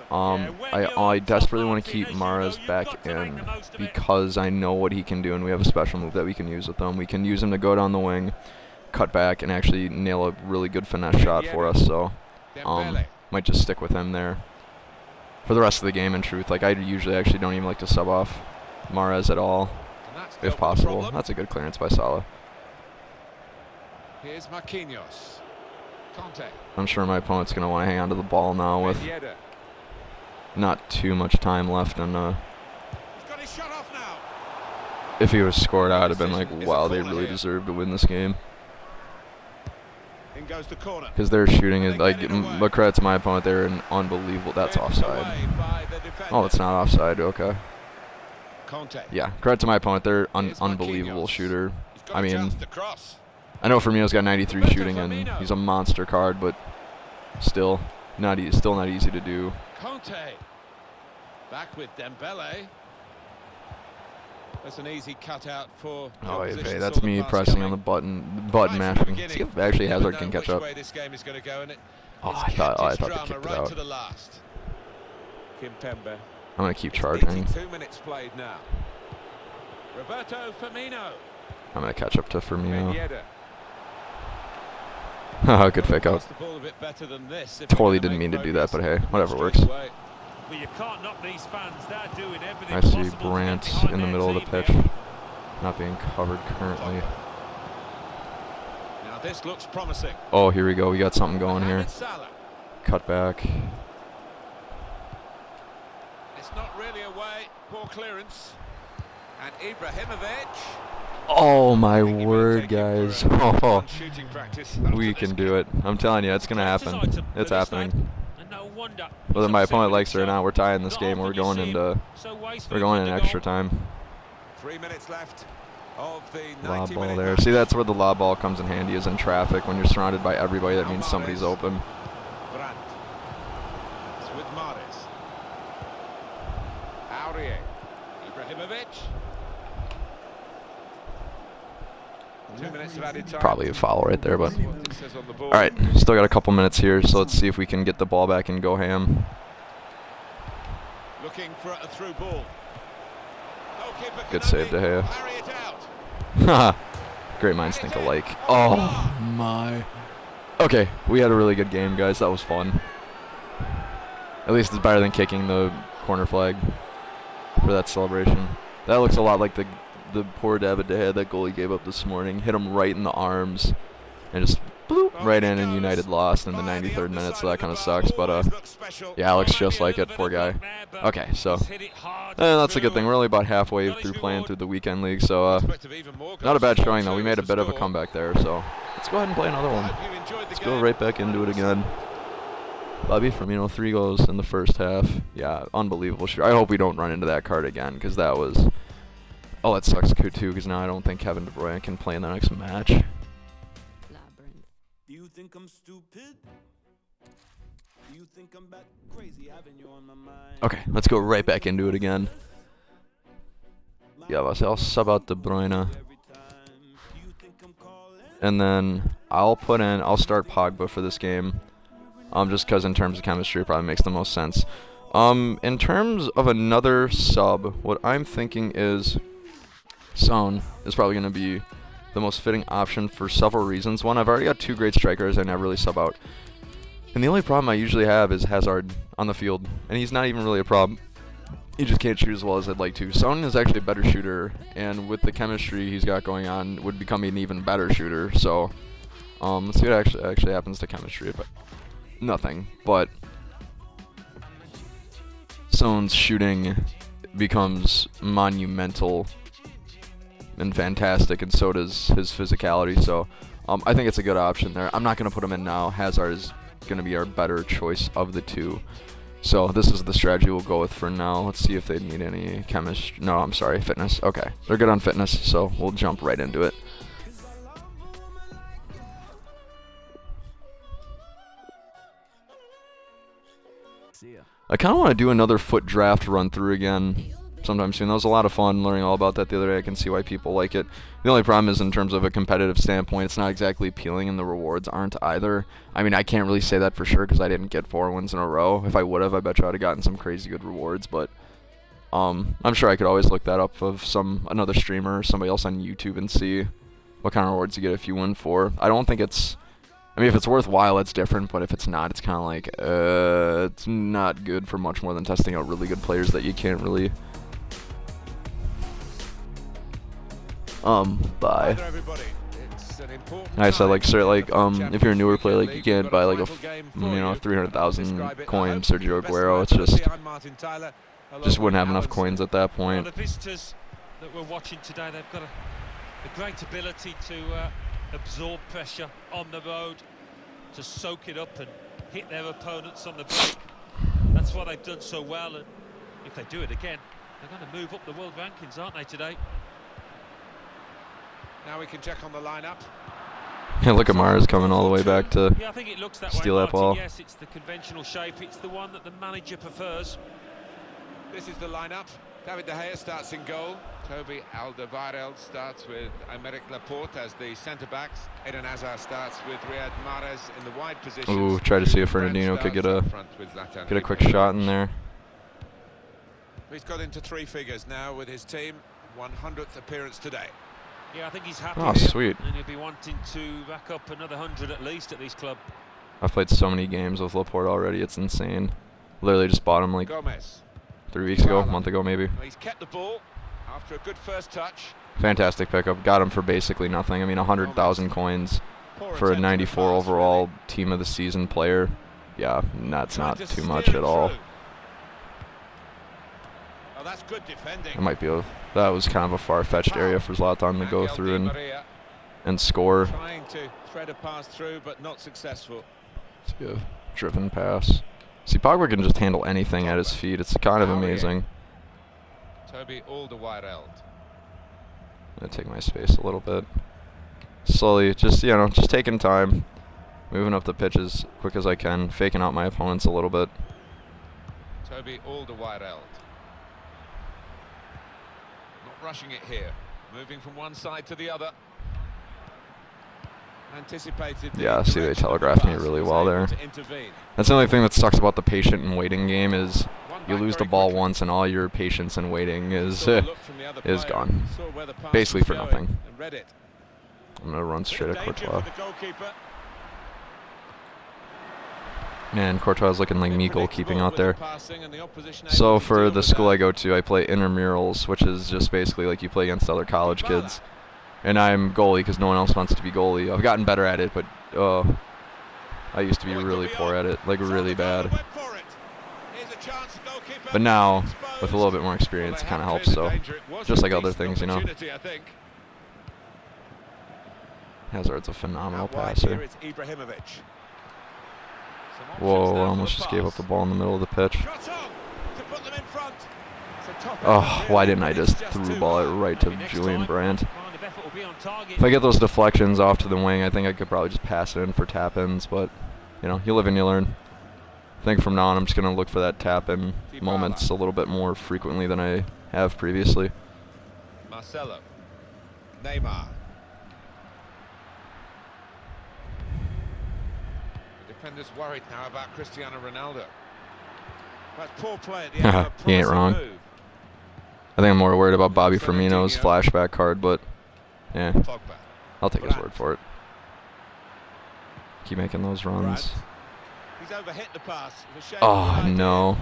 I desperately want to keep Mahrez back in, because I know what he can do, and we have a special move that we can use with him. We can use him to go down the wing, cut back, and actually nail a really good finesse shot for us. So, might just stick with him there for the rest of the game. In truth, like I usually actually don't even like to sub off Mahrez at all, if possible. That's a good clearance by Salah. Here's Marquinhos. Conte. I'm sure my opponent's going to want to hang on to the ball now with Yedder. not too much time left. And He's got his shot off now. if he was scored, I'd have been like, wow, they really deserve to win this game. In goes the corner. Because they're shooting it, like, but credit to my opponent, they're an unbelievable. That's offside. Oh, it's not offside. Okay. Conte. Yeah, credit to my opponent. They're Here's unbelievable Marquinhos. shooter. He's got I a mean, chance to cross. I know Firmino's got 93 Roberto shooting and Firmino. he's a monster card, but still not easy to do. Conte. Back with Dembele. That's an easy cutout for the Oh, opposition. okay, Saw that's the me pass pressing coming. on the button Right from the mashing. beginning, See if actually you never Hazard can know catch which up. way this game is going to go, and Oh, it's I kept thought its they drama kicked it right out. to the last. Kimpembe. I'm gonna keep charging. 82 minutes played now. Roberto Firmino. I'm gonna catch up to Firmino. Yedder. Haha, good fake out. Passed the ball a bit better than this if Totally we're gonna didn't make mean to do that, but progress hey, whatever straight works. away. Well, you can't knock these fans. They're doing everything I see possible to get Brandt behind in the their middle of the team pitch, here. not being covered currently. Now this looks promising. Oh, here we go. We got something going here. Mohamed Salah. Cut back. It's not really away. Poor clearance. And Ibrahimovic. Oh my I think he may word, take him guys. for a Oh, shooting practice we after can this do game. it. I'm telling you, it's gonna Practice happen. item It's for this happening. lad. And no wonder Whether he's my upset opponent with likes it or himself. not, we're tying this Not game. We're often you going see into him so wasteful we're going in in the extra goal. time. 3 minutes left of the Lob 90-minute ball there. match. See, that's where the lob ball comes in handy, is in traffic. When you're surrounded by everybody, that means somebody's open. Brandt. It's with Mahrez. Aurier. Ibrahimovic. 2 minutes of added time. Probably a foul right there, but That's what it says on the board. all right. Still got a couple minutes here, so let's see if we can get the ball back and go ham. Looking for a through ball. Goalkeeper can Good save, only De Gea. parry it out. Great minds think alike. Oh my. Okay, we had a really good game, guys. That was fun. At least it's better than kicking the corner flag for that celebration. That looks a lot like the poor David De Gea, that goal he gave up this morning. Hit him right in the arms and just bloop, right in, and United lost in the 93rd minute, so that kind of sucks. But yeah, it looks just like it. Poor guy. Okay, so that's a good thing. We're only about halfway through playing through the weekend league, so not a bad showing though. We made a bit of a comeback there, so let's go ahead and play another one. Let's go right back into it again. Bobby Firmino, 3 goals in the first half. Yeah, unbelievable. I hope we don't run into that card again, because that was... Oh, that sucks too, because now I don't think Kevin De Bruyne can play in the next match. Do you think I'm stupid? Do you think I'm bat crazy having you on my mind? Okay, let's go right back into it again. Yeah, I'll sub out De Bruyne. And then I'll start Pogba for this game. Just because in terms of chemistry, it probably makes the most sense. In terms of another sub, what I'm thinking is Son is probably going to be the most fitting option for several reasons. One, I've already got 2 great strikers I never really sub out. And the only problem I usually have is Hazard on the field. And he's not even really a problem. He just can't shoot as well as I'd like to. Son is actually a better shooter, and with the chemistry he's got going on, would become an even better shooter. So, let's see what actually happens to chemistry. But nothing. But Son's shooting becomes monumental and fantastic, and so does his physicality. So, I think it's a good option there. I'm not going to put him in now. Hazard is going to be our better choice of the 2. So this is the strategy we'll go with for now. Let's see if they need any chemistry. No, I'm sorry, fitness. Okay, they're good on fitness, so we'll jump right into it. I kind of want to do another FUT draft run through again sometime soon. That was a lot of fun learning all about that the other day. I can see why people like it. The only problem is in terms of a competitive standpoint, it's not exactly appealing, and the rewards aren't either. I mean, I can't really say that for sure because I didn't get 4 wins in a row. If I would have, I bet you I'd have gotten some crazy good rewards, but I'm sure I could always look that up of another streamer or somebody else on YouTube and see what kind of rewards you get if you win 4. I don't think it's... I mean, if it's worthwhile, it's different, but if it's not, it's kind of like, it's not good for much more than testing out really good players that you can't really... buy. I said, like, if you're a newer player, like, you can't buy, like, a 300,000 coin Sergio Aguero. It's just wouldn't have enough coins at that point. Well, the visitors that we're watching today, they've got a great ability to absorb pressure on the road, to soak it up and hit their opponents on the break. That's what they've done so well, and if they do it again, they're going to move up the world rankings, aren't they, today? Now we can check on the lineup. Yeah, look at Mars coming all the way back to I think it looks that steal way, that ball. Yes, it's the conventional shape. It's the one that the manager prefers. This is the lineup. David De Gea starts in goal. Toby Alderweireld starts with Aymeric Laporte as the centre-backs. Eden Hazard starts with Riyad Mahrez in the wide position. Ooh, try to see if Fernandinho could get a quick shot in there. He's got into 3 figures now with his team. 100th appearance today. Yeah, I think he's happy. Oh, sweet. And he'll be wanting to rack up another 100 at least at this club. I've played so many games with Laporte already, it's insane. Literally just bought him like Gomez. 3 weeks ago, a month ago maybe. Well, he's kept the ball after a good first touch. Fantastic pickup. Got him for basically nothing. I mean, 100,000 coins for a 94 overall team of the season player. Yeah, that's not too much at all. Oh, that's good defending. It might be that was kind of a far-fetched area for Zlatan to go through and score. Trying to thread a pass through, but not successful. It's a driven pass. See, Pogba can just handle anything at his feet. It's kind of amazing. Toby Alderweireld. I'm gonna take my space a little bit. Slowly, just just taking time, moving up the pitch as quick as I can, faking out my opponents a little bit. Toby Alderweireld. Not rushing it here. Moving from one side to the other. Anticipated. Yeah, see, they telegraphed me really well there. That's the only thing that sucks about the patient and waiting game is you lose the ball once and all your patience and waiting is gone. Basically for nothing. I'm going to run straight at Courtois. Man, Courtois is looking like me goalkeeping out there. So for the school I go to, I play intramurals, which is just basically like you play against other college kids. And I'm goalie because no one else wants to be goalie. I've gotten better at it, but I used to be really poor at it, like really bad. But now, with a little bit more experience, it kind of helps. So, just like other things, Hazard's a phenomenal passer. Whoa, I almost just gave up the ball in the middle of the pitch. Oh, why didn't I just through ball it right to Julian Brandt? If I get those deflections off to the wing, I think I could probably just pass it in for tap-ins, but, you live and you learn. I think from now on I'm just going to look for that tap-in moments a little bit more frequently than I have previously. Marcelo. Neymar. The defender's worried now about Cristiano Ronaldo. That's poor play at the end. He ain't wrong. I think I'm more worried about Bobby Firmino's flashback card, but yeah, I'll take his word for it. Keep making those runs. Oh, no.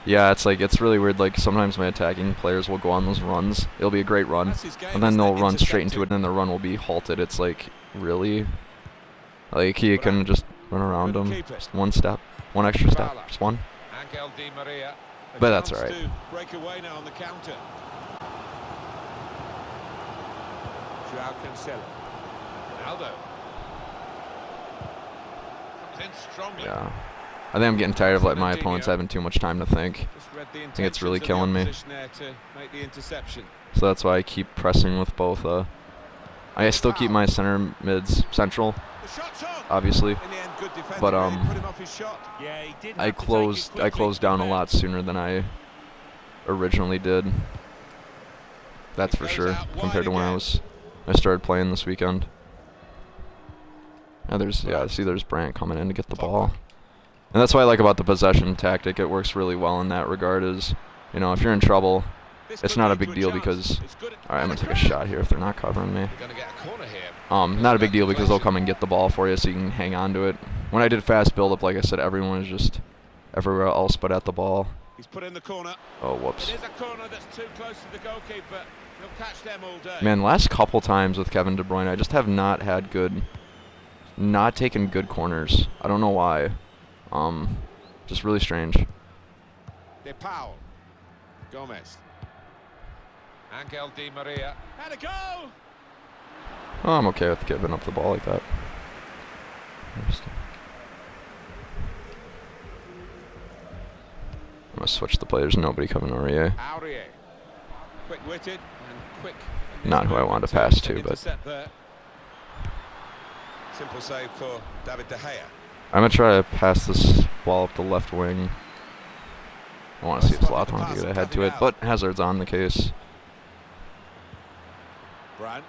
Yeah, it's really weird. Like, sometimes my attacking players will go on those runs. It'll be a great run, and then they'll run straight into it, and then the run will be halted. It's like, really? Like, he can just run around him. Just one step. One extra step. Just one. But that's all right. Break away now on the counter. Joao Cancelo. Ronaldo. Comes in strongly. Yeah. I think I'm getting tired of letting my opponents having too much time to think. I think it's really killing me. So that's why I keep pressing with both. I still keep my center mids central, obviously, but I closed down a lot sooner than I originally did. That's for sure, compared to when I started playing this weekend. And there's Brandt coming in to get the ball. And that's what I like about the possession tactic. It works really well in that regard. Is, if you're in trouble, it's not a big deal because, all right, I'm gonna take a shot here if they're not covering me. Not a big deal because they'll come and get the ball for you, so you can hang on to it. When I did fast build-up, like I said, everyone was just everywhere else but at the ball. He's put in the corner. Oh, whoops. It is a corner that's too close to the goalkeeper. He'll catch them all day. Man, last couple times with Kevin De Bruyne, I just have not taken good corners. I don't know why. Just really strange. De Paul. Gomez. Angel Di Maria. Had a go! Oh, I'm okay with giving up the ball like that. I'm going to switch the players. Nobody coming to Aurier. Quick-witted and quick. Not who I wanted to pass to, but... Simple save for David De Gea. I'm going to try to pass this ball up the left wing. I want to see if Zlatan can get ahead to it, but Hazard's on the case. Brandt.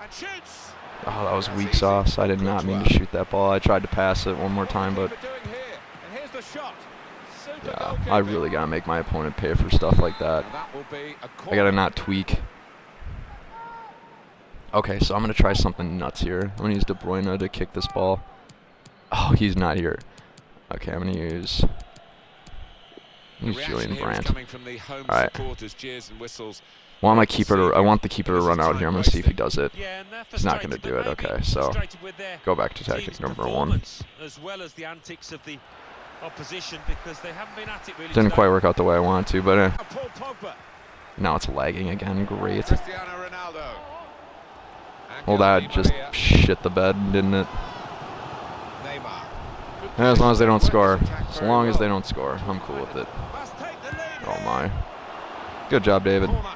And shoots. Oh, that was weak sauce. I did not mean to shoot that ball. I tried to pass it one more time, but yeah, I really got to make my opponent pay for stuff like that. I got to not tweak. Okay, so I'm going to try something nuts here. I'm going to use De Bruyne to kick this ball. Oh, he's not here. Okay, I'm going to use He's The Julian reaction here is Brandt. coming from the home All right. supporters, cheers and whistles. Well, I want the keeper to run out here. I'm going to see if he does it. Yeah, and they're He's not going to frustrated, do it. but maybe Okay, so frustrated with their go back to team's tactic number 1. performance, as well as the antics of the opposition, because they haven't been at it really Didn't today. quite work out the way I wanted to, but Paul Pogba. now it's lagging again. Great. Cristiano Ronaldo. Well, that just shit the bed, didn't it? Neymar. And as long as they don't score. As long as they don't score, I'm cool with it. Must take the lead Oh here. my. Good job, David. Corner.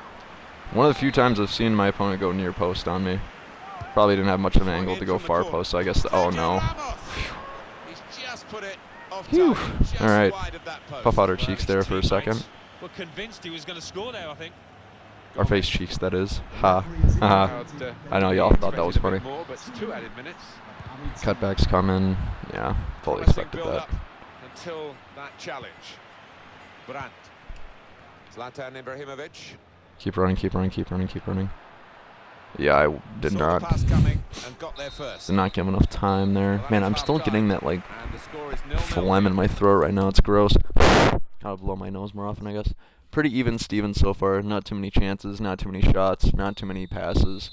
One of the few times I've seen my opponent go near post on me. Probably didn't have much of an angle to go far post, so I guess. Oh no. He's just put it off Phew. target, just All right. wide of that post. Puff out our cheeks there for a second. Were convinced he was going to score there, I think. Our face cheeks, that is. Ha. Haha. I know y'all thought that was funny. More, but it's 2 added minutes. Cutbacks coming. Yeah, fully Promising expected build that. up until that challenge. Brandt. Zlatan Ibrahimovic. Keep running, keep running, keep running, keep running. Yeah, I did Saw not. the pass coming and got there first. Did not give enough time there. Well, Man, that I'm was still half getting time. that like And the score is 0-0. phlegm in my throat right now. It's gross. Gotta blow my nose more often, I guess. Pretty even Steven so far. Not too many chances, not too many shots, not too many passes.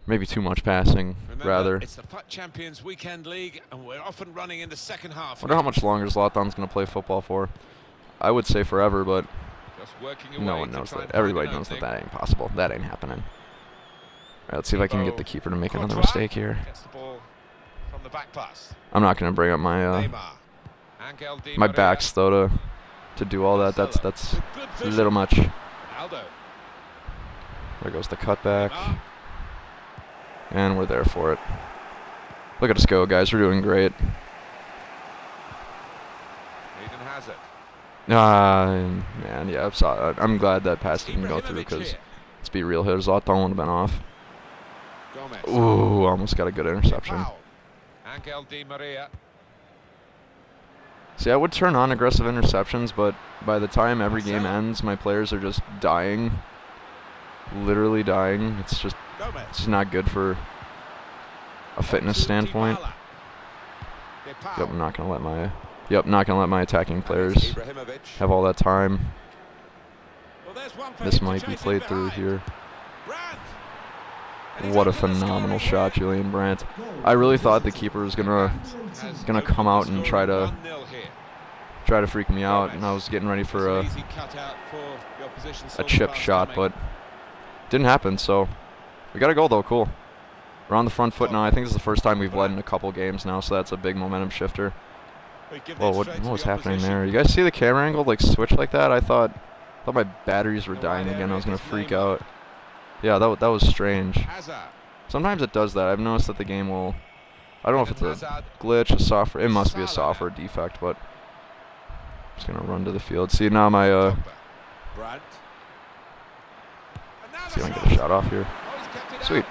Maybe too much passing, Remember, rather. it's the FUT Champions Weekend League, and we're off and running in the second half. Wonder how much longer Zlatan's gonna play football for. I would say forever, but Just working away no one to knows try that. and find Everybody an knows that opening. that ain't possible. That ain't happening. Alright, let's see if I can get the keeper to make another Courtois mistake here. Gets the ball from the back pass. I'm not gonna bring up my Neymar. Angel Di my Maria. backs though to do all that. That's With good a vision. little much. Aldo. There goes the cutback, Neymar. and we're there for it. Look at us go, guys. We're doing great. Eden Hazard. Man, yeah, I'm glad that pass didn't go through Ibrahimovic because, here. let's be real here, Zlatan would have been off. Gomez. Ooh, almost got a good interception. Foul. Angel Di Maria. See, I would turn on aggressive interceptions, but by the time every game ends, my players are just dying. Literally dying. It's just not good for a fitness standpoint. Yep, not gonna let my attacking players have all that time. This might be played through here. What a phenomenal shot, Julian Brandt. I really thought the keeper was gonna come out and try to freak me out, and I was getting ready for a chip shot, but didn't happen. So we got a goal though. Cool. We're on the front foot now. I think this is the first time we've led in a couple games now, so that's a big momentum shifter. Whoa, what was happening there? You guys see the camera angle like switch like that? I thought my batteries were dying again. I was gonna freak out. Yeah, that was strange. Sometimes it does that. I've noticed that the game will. I don't know if it's a glitch, a software. It must be a software defect, but I'm just gonna run to the field. See now my see if I can get a shot off here. Sweet.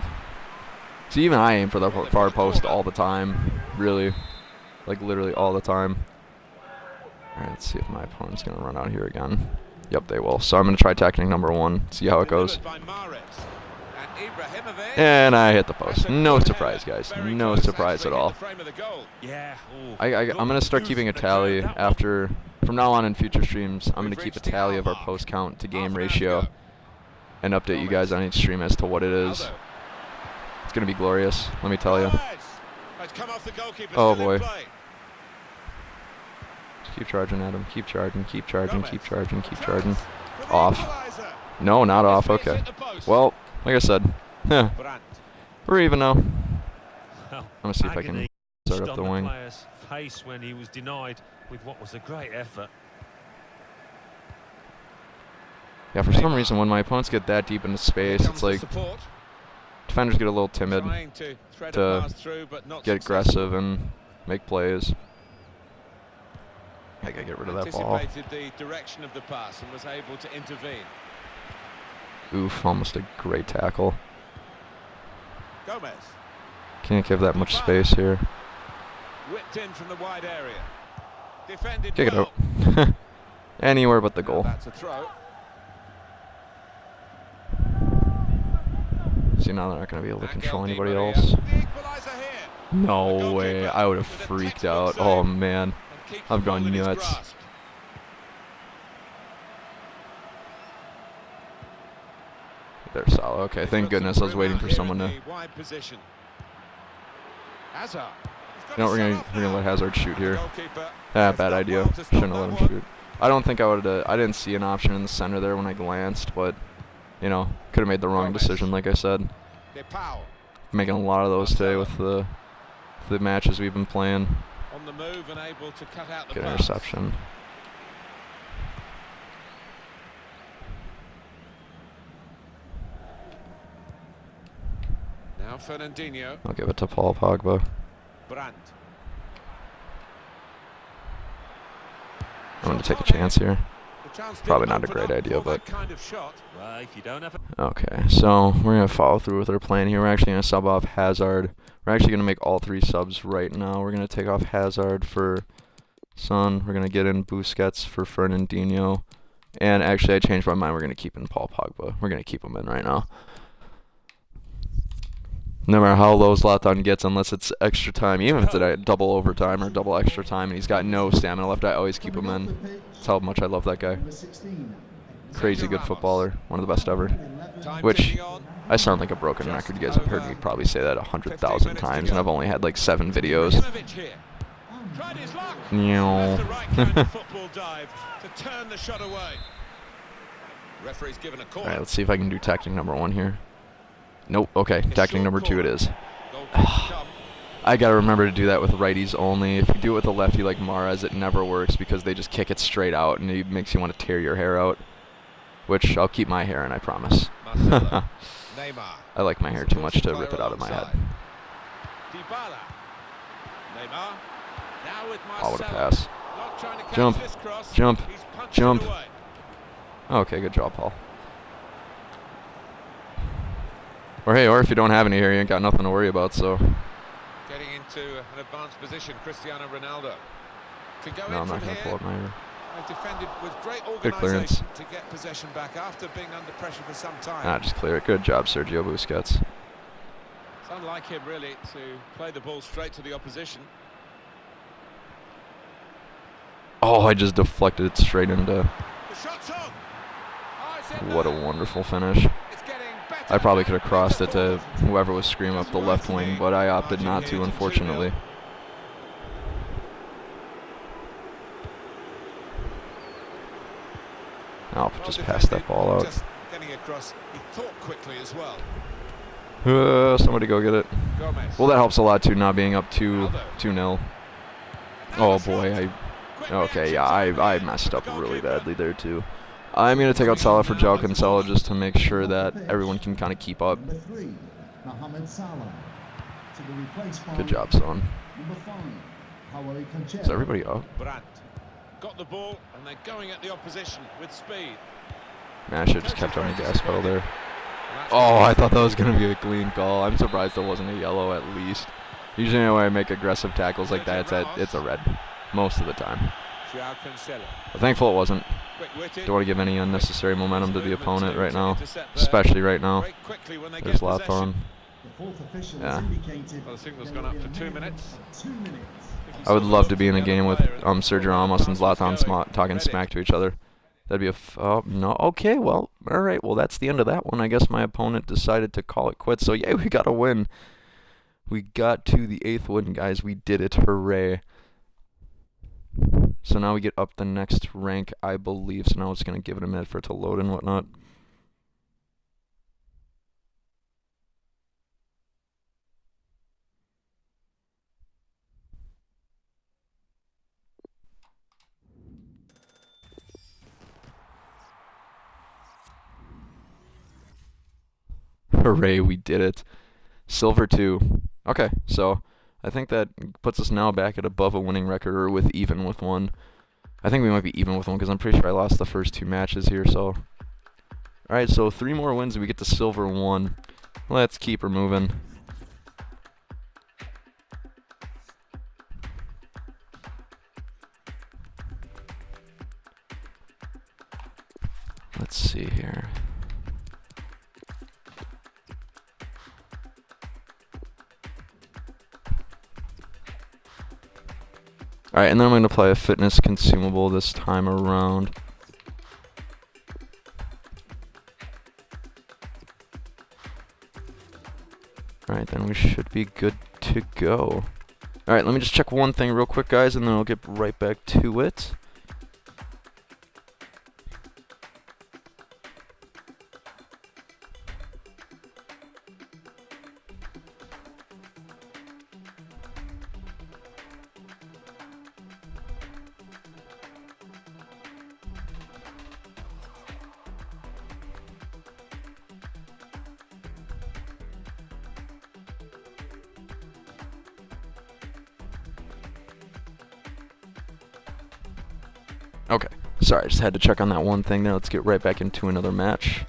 See, even I aim for the far post all the time. Really, like literally all the time. All right, let's see if my opponent's gonna run out here again. Yep, they will. So I'm gonna try tactic number 1. See how it goes. And I hit the post. No surprise, guys. No surprise at all. Yeah. I'm gonna start keeping a tally after. From now on in future streams, I'm gonna keep a tally of our post count to game ratio, and update you guys on each stream as to what it is. It's gonna be glorious. Let me tell you. Oh boy. Just keep charging at him. Keep charging. Keep charging. Keep charging. Keep charging. Off. No, not off. Okay. Well, like I said, we're even now. I'm gonna see if I can start up the wing. Player's face when he was denied with what was a great effort. Yeah, for some reason, when my opponents get that deep into space, it's like defenders get a little timid to get aggressive and make plays. I gotta get rid of that ball. Anticipated the direction of the pass and was able to intervene. Oof, almost a great tackle. Gomez. Can't give that much space here. Whipped in from the wide area. Defended Kick it well. out. Anywhere but the goal. That's a throw. See, now they're not going to be able to control Angel anybody Di Maria. else. The equaliser here. No way. I would have freaked out. Oh, man. I've gone nuts. There's Salah. Okay, thank goodness. I was waiting for someone to. Wide position. Hazard. You know, we're gonna let Hazard shoot here. Goalkeeper Ah, has bad done idea. well to stop Shouldn't have let that him one. shoot. I don't think I would. I didn't see an option in the center there when I glanced, but you know, could have made the wrong decision. Like I said, Depau making a lot of those today with the matches we've been playing. on the move and able to cut out the Good pass. interception. Now Fernandinho. I'll give it to Paul Pogba. Brandt. I'm going to take a chance here. The chance Probably did not a open great up idea, for but. that kind of shot. Well, if you don't have Okay, so we're going to follow through with our plan here. We're actually going to sub off Hazard. We're actually going to make all 3 subs right now. We're going to take off Hazard for Son. We're going to get in Busquets for Fernandinho. And actually, I changed my mind. We're going to keep in Paul Pogba. We're going to keep him in right now. No matter how low Zlatan gets, unless it's extra time, even if it's a double overtime or double extra time, and he's got no stamina left, I always keep him in. That's how much I love that guy. Crazy good footballer, one of the best ever. Time Which, ticking on. I sound like a broken record. You guys have heard me probably say that 100,000 times, and I've only had like 7 videos. Ivanovic here. Tried his luck. That's the right kind of football dive to turn the shot away. Referee's given a call. Alright, let's see if I can do tactic number 1 here. Nope, okay, tactic number 2 it is. I gotta remember to do that with righties only. If you do it with a lefty like Mahrez, it never works because they just kick it straight out and it makes you want to tear your hair out. Which I'll keep my hair in, I promise. Neymar. I like my hair too much to rip it out of my head. Dybala. Neymar. Now with Oh, what a Marcelo. pass. Not trying to catch Jump, this cross. jump, He's punched jump. it away. Okay, good job, Paul. Or hey, or if you don't have any hair, you ain't got nothing to worry about, so. Getting into an advanced position, Cristiano Ronaldo. Can go No, in I'm not from going to here. pull up my hair. And defended with great Good clearance. organisation to get possession back after being under pressure for some time. Ah, just clear it. Good job, Sergio Busquets. It's unlike him really to play the ball straight to the opposition. Oh, I just deflected it straight into. The shot's on. Oh, it's in What a there. wonderful finish. It's getting better I probably and could have crossed it better to forward. whoever was screaming up the left wing, but I opted not to, unfortunately. I'll Well just pass that defended, ball out. Just getting across. He thought quickly as well. Somebody go get it. Gomez. Well, that helps a lot too, not being up 2-0. Now Oh the boy, shot. Quick okay, yeah, reaction I time messed up by the really goalkeeper. badly there too. I'm gonna take out Salah for Joao Cancelo just to make sure that everyone can kind of keep up. Number 3, Mohamed Salah. To be replaced by Good job, son. Number 5, Howie Conchero. Is everybody up? Brandt got the ball and they're going at the opposition with speed. Man, I should have just kept on the gas pedal there. And that's Oh, the- I thought that was going to be a clean call. I'm surprised there wasn't a yellow at least. Usually when I make aggressive tackles like that, it's a red. Most of the time. Joao Cancelo. I'm thankful it wasn't. Quick-witted. Don't want to give any unnecessary momentum to the Movement opponent to right now. intercept there. Especially right now. Break quickly when they There's get possession. Lathon. The fourth official Yeah. has indicated Well, the signal's there gone will up be for a 2 minimum minutes. of 2 minutes. I would love to be in a game with Sergio Ramos and Zlatan talking smack to each other. That'd be oh, no. Okay, well, all right. Well, that's the end of that one. I guess my opponent decided to call it quits. So, yeah, we got a win. We got to the 8th win, guys. We did it. Hooray. So now we get up the next rank, I believe. So now it's going to give it a minute for it to load and whatnot. Hooray, we did it. Silver 2. Okay, so I think that puts us now back at above a winning record or with even with 1. I think we might be even with 1 because I'm pretty sure I lost the first 2 matches here, so. Alright, so 3 more wins and we get to silver 1. Let's keep her moving. Let's see here. Alright, and then I'm going to play a fitness consumable this time around. Alright, then we should be good to go. Alright, let me just check one thing real quick, guys, and then I'll get right back to it. Okay, sorry, I just had to check on that one thing there. Let's get right back into another match.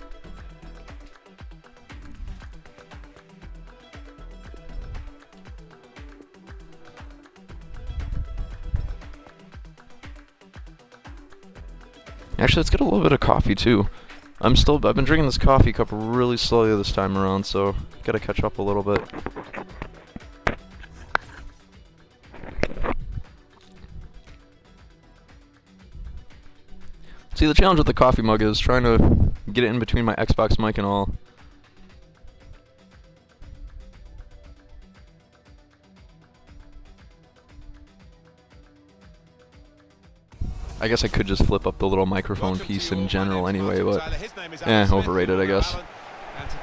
Actually, let's get a little bit of coffee too. I've been drinking this coffee cup really slowly this time around, so gotta catch up a little bit. See, the challenge with the coffee mug is trying to get it in between my Xbox mic and all. I guess I could just flip up the little microphone piece in general anyway, but overrated, I guess.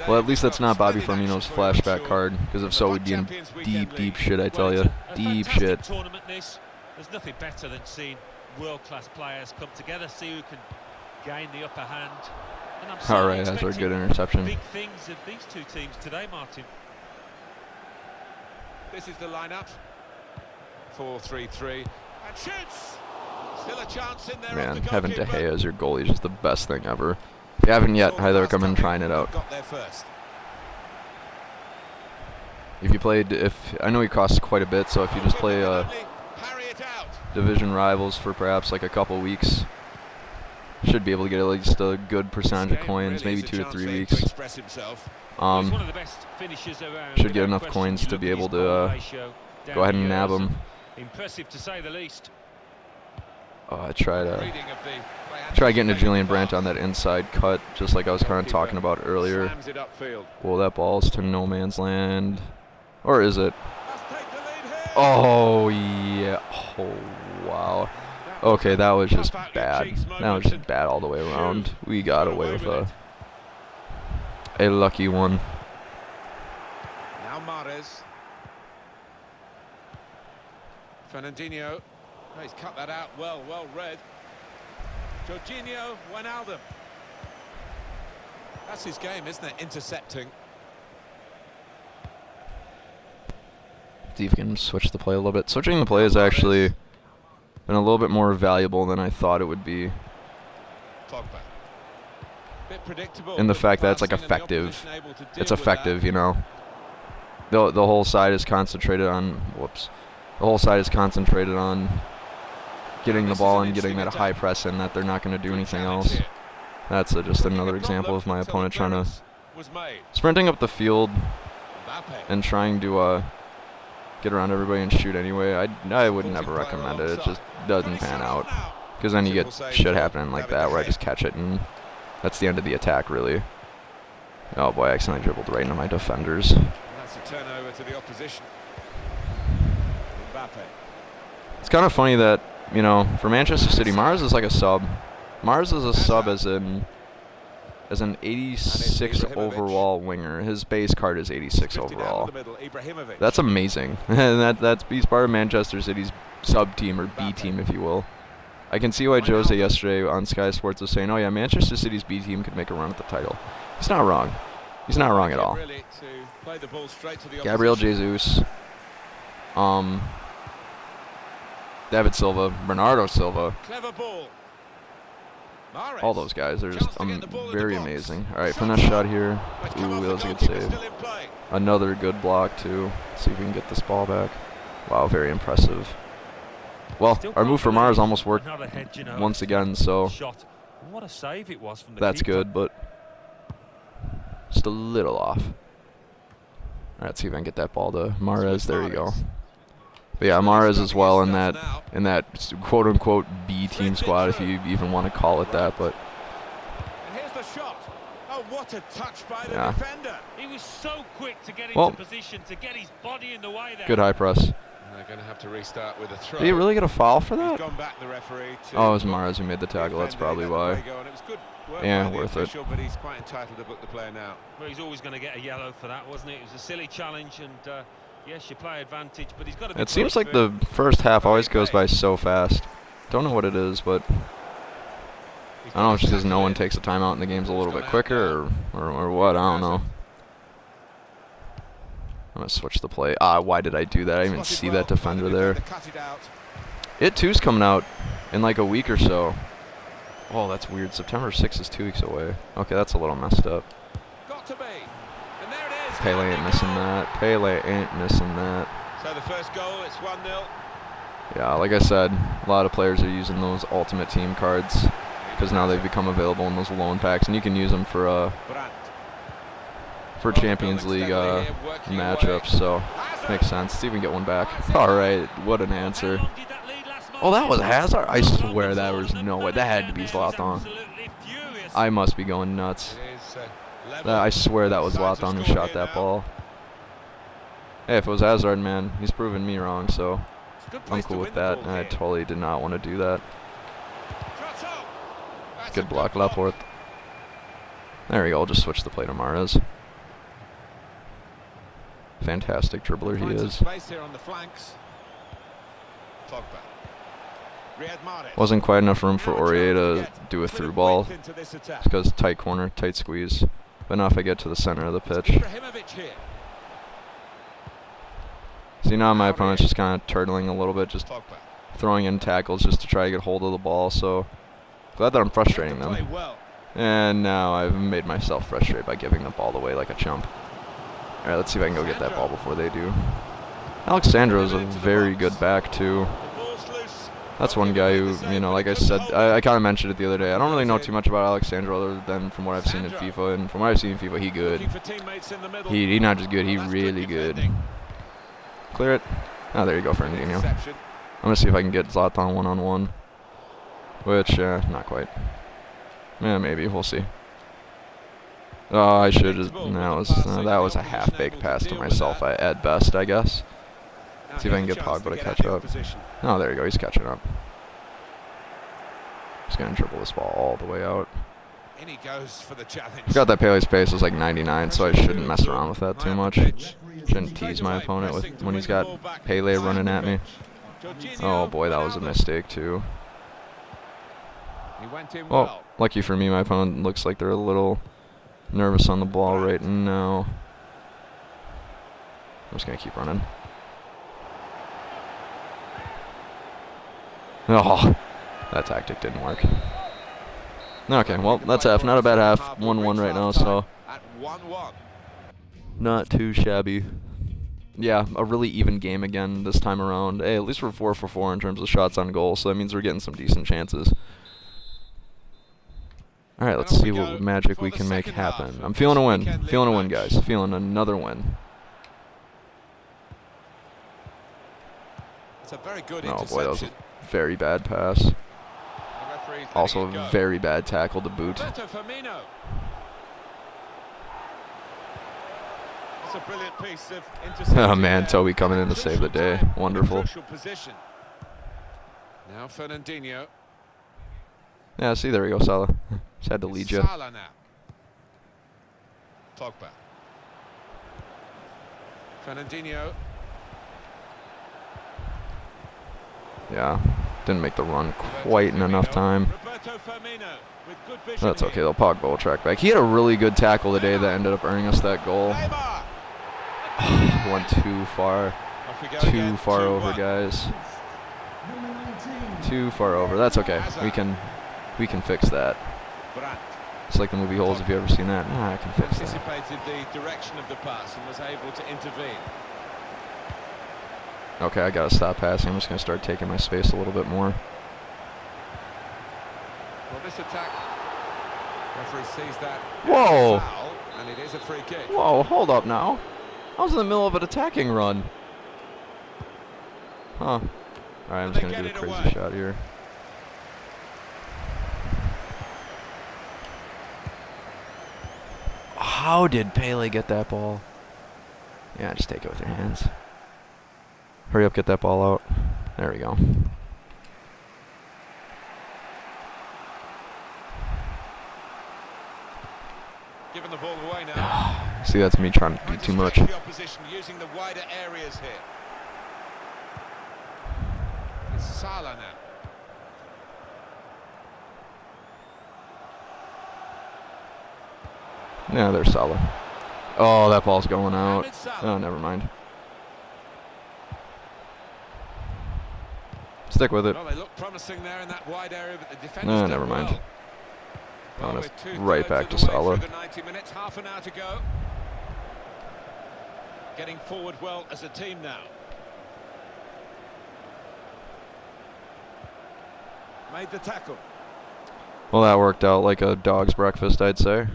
Well, at least that's not Bobby Firmino's flashback card, because if so, we'd be in deep shit, I tell you. Deep shit. There's nothing better than seeing world-class players come together, see who can gain the upper hand. All right, that's a good interception. Big things of these two teams today, Martin. This is the lineup. 4-3-3. And shoots! Still a chance in there. Man, having De Gea as your goalie is just the best thing ever. If you haven't yet, highly recommend trying it out. If you played, I know he costs quite a bit, so if you just play division rivals for perhaps like a couple weeks, should be able to get at least a good percentage of coins, maybe 2 to 3 weeks. Should get enough coins to be able to go ahead and nab them. Impressive to say the least. I try getting to Julian Brandt on that inside cut, just like I was kind of talking about earlier. Well, that ball's to no man's land. Or is it? Oh, yeah. Oh, wow. Okay, that was just bad. That was just bad all the way around. We got away with a lucky one. Now Mahrez. Fernandinho. Oh, he's cut that out well read. Jorginho Wijnaldum. That's his game, isn't it? Intercepting. See if we can switch the play a little bit. Switching the play has actually been a little bit more valuable than I thought it would be. Bit predictable, in the fact that it's like effective. It's effective, you know. The whole side is concentrated on the whole side is concentrated on getting the ball and getting that high press in, that they're not going to do anything else. That's just another example of my opponent trying to sprinting up the field and trying to get around everybody and shoot anyway. I would never recommend it. It just doesn't pan out, because then you get shit happening like that where I just catch it and that's the end of the attack, really. Oh boy, I accidentally dribbled right into my defenders. That's a turnover to the opposition. It's kind of funny that, you know, for Manchester City, Mahrez is like a sub. Mahrez is a sub as an 86 overall winger. His base card is 86 overall. That's amazing. He's part of Manchester City's sub team, or B team, if you will. I can see why Jose yesterday on Sky Sports was saying, "Oh yeah, Manchester City's B team could make a run at the title." He's not wrong. He's not wrong at all. Gabriel Jesus, David Silva, Bernardo Silva. All those guys are just very amazing. All right, finesse shot here. Ooh, that was a good save. Another good block, too. Let's see if we can get this ball back. Wow, very impressive. Well, our move for Mahrez almost worked once again, so what a save it was from the that's keeper. good, but just a little off. All right, let's see if I can get that ball to Mahrez. There you go. But yeah, Mahrez as well in that quote-unquote B team squad, if you even want to call it that. But what a touch by the Yeah. defender. He was so quick to get Well, into position, to get his body in the way there. good high press. And they're going to have to restart with a throw. Did he really get a foul for He's that? gone back, the referee, to Oh, it was Mahrez who made the tackle. That's defend it. probably He let the why. play go, and it was good work Yeah, by the worth it. official, but he's quite entitled to book the player now. Well, he's always going to get a yellow for that, wasn't it? It was a silly challenge, and yes, you play advantage, but he's got to be. It seems good like for the first half always goes by so fast. Don't know what it is, but I don't know if it's just because no one takes a timeout and the game's a little bit quicker or what. I don't know. I'm going to switch the play. Why did I do that? I didn't even see that defender there. It too's coming out in like a week or so. Oh, that's weird. September 6th is 2 weeks away. Okay, that's a little messed up. Got to be. And there it is. Pele ain't missing that. Pele ain't missing that. So the first goal, it's 1-0. Yeah, like I said, a lot of players are using those Ultimate Team cards because now they've become available in those loan packs, and you can use them for Champions League matchups. So makes sense. Let's even get one back. All right, what an answer. Oh, that was Hazard. I swear that was no way. That had to be Zlatan. I must be going nuts. I swear that was Zlatan who shot that ball. Hey, if it was Hazard, man, he's proven me wrong, so I'm cool with that. I totally did not want to do that. Good block, Laporte. There we go. I'll just switch the play to Mahrez. Fantastic dribbler he is. Wasn't quite enough room for Aurier to do a through ball. It's because tight corner, tight squeeze. But now if I get to the center of the pitch. See, now my opponent's just kind of turtling a little bit, just throwing in tackles just to try to get hold of the ball. So glad that I'm frustrating them. And now I've made myself frustrated by giving the ball away like a chump. All right, let's see if I can go get that ball before they do. Alexandro's a very good back, too. That's one guy who, you know, like I said, I kind of mentioned it the other day. I don't really know too much about Alexandro other than from what I've seen in FIFA. And from what I've seen in FIFA, he good. He not just good, he really good. Clear it. Oh, there you go, Fernandinho. I'm going to see if I can get Zlatan one-on-one. Which, not quite. Yeah, maybe. We'll see. Oh, I should have. That was a half-baked pass to myself at best, I guess. See if I can get Pogba to catch up. Oh, there you go. He's catching up. He's going to dribble this ball all the way out. In he goes for the challenge. Forgot that Pele's pace was like 99, so I shouldn't mess around with that too much. Shouldn't tease my opponent with when he's got Pele running at me. Oh boy, that was a mistake too. Well, lucky for me, my opponent looks like they're a little nervous on the ball right now. I'm just going to keep running. Oh, that tactic didn't work. Okay, well, that's half. Not a bad half. 1-1 right now, so not too shabby. Yeah, a really even game again this time around. Hey, at least we're 4 for 4 in terms of shots on goal, so that means we're getting some decent chances. All right, let's see what magic we can make happen. I'm feeling a win. Feeling a win, guys. Feeling another win. Oh boy, that was a very bad pass. Also a very bad tackle to boot. Oh man, Toby coming in to save the day. Wonderful. Now Fernandinho. Yeah, see, there we go, Salah. Just had to lead you. Salah now. Pogba. Fernandinho. Yeah, didn't make the run quite in enough time. That's okay, though. Pogba will track back. He had a really good tackle today that ended up earning us that goal. Went too far. Too far over, guys. Too far over. That's okay. We can fix that. It's like the movie Holes, if you've ever seen that. Nah, I can fix that. Anticipated the direction of the pass and was able to intervene. Okay, I gotta stop passing. I'm just gonna start taking my space a little bit more. Well, this attack, referee sees that. Whoa! Foul, and it is a free kick. Whoa, hold up now. I was in the middle of an attacking run. Huh. Alright, I'm just gonna do a crazy shot here. How did Pele get that ball? Yeah, just take it with your hands. Hurry up, get that ball out. There we go. Giving the ball away now. See, that's me trying to do too much. The opposition using the wider areas here. It's Salah now. Yeah, there's Salah. Oh, that ball's going out. Oh, never mind. Stick with it. Well, they look promising there in that wide area, but the defenders No, did never mind. well. Oh, Well, it's we're right back to two-thirds of the way Salah. through the 90 minutes, half an hour to go. Getting forward well as a team now. Made the tackle. Well, that worked out like a dog's breakfast, I'd say.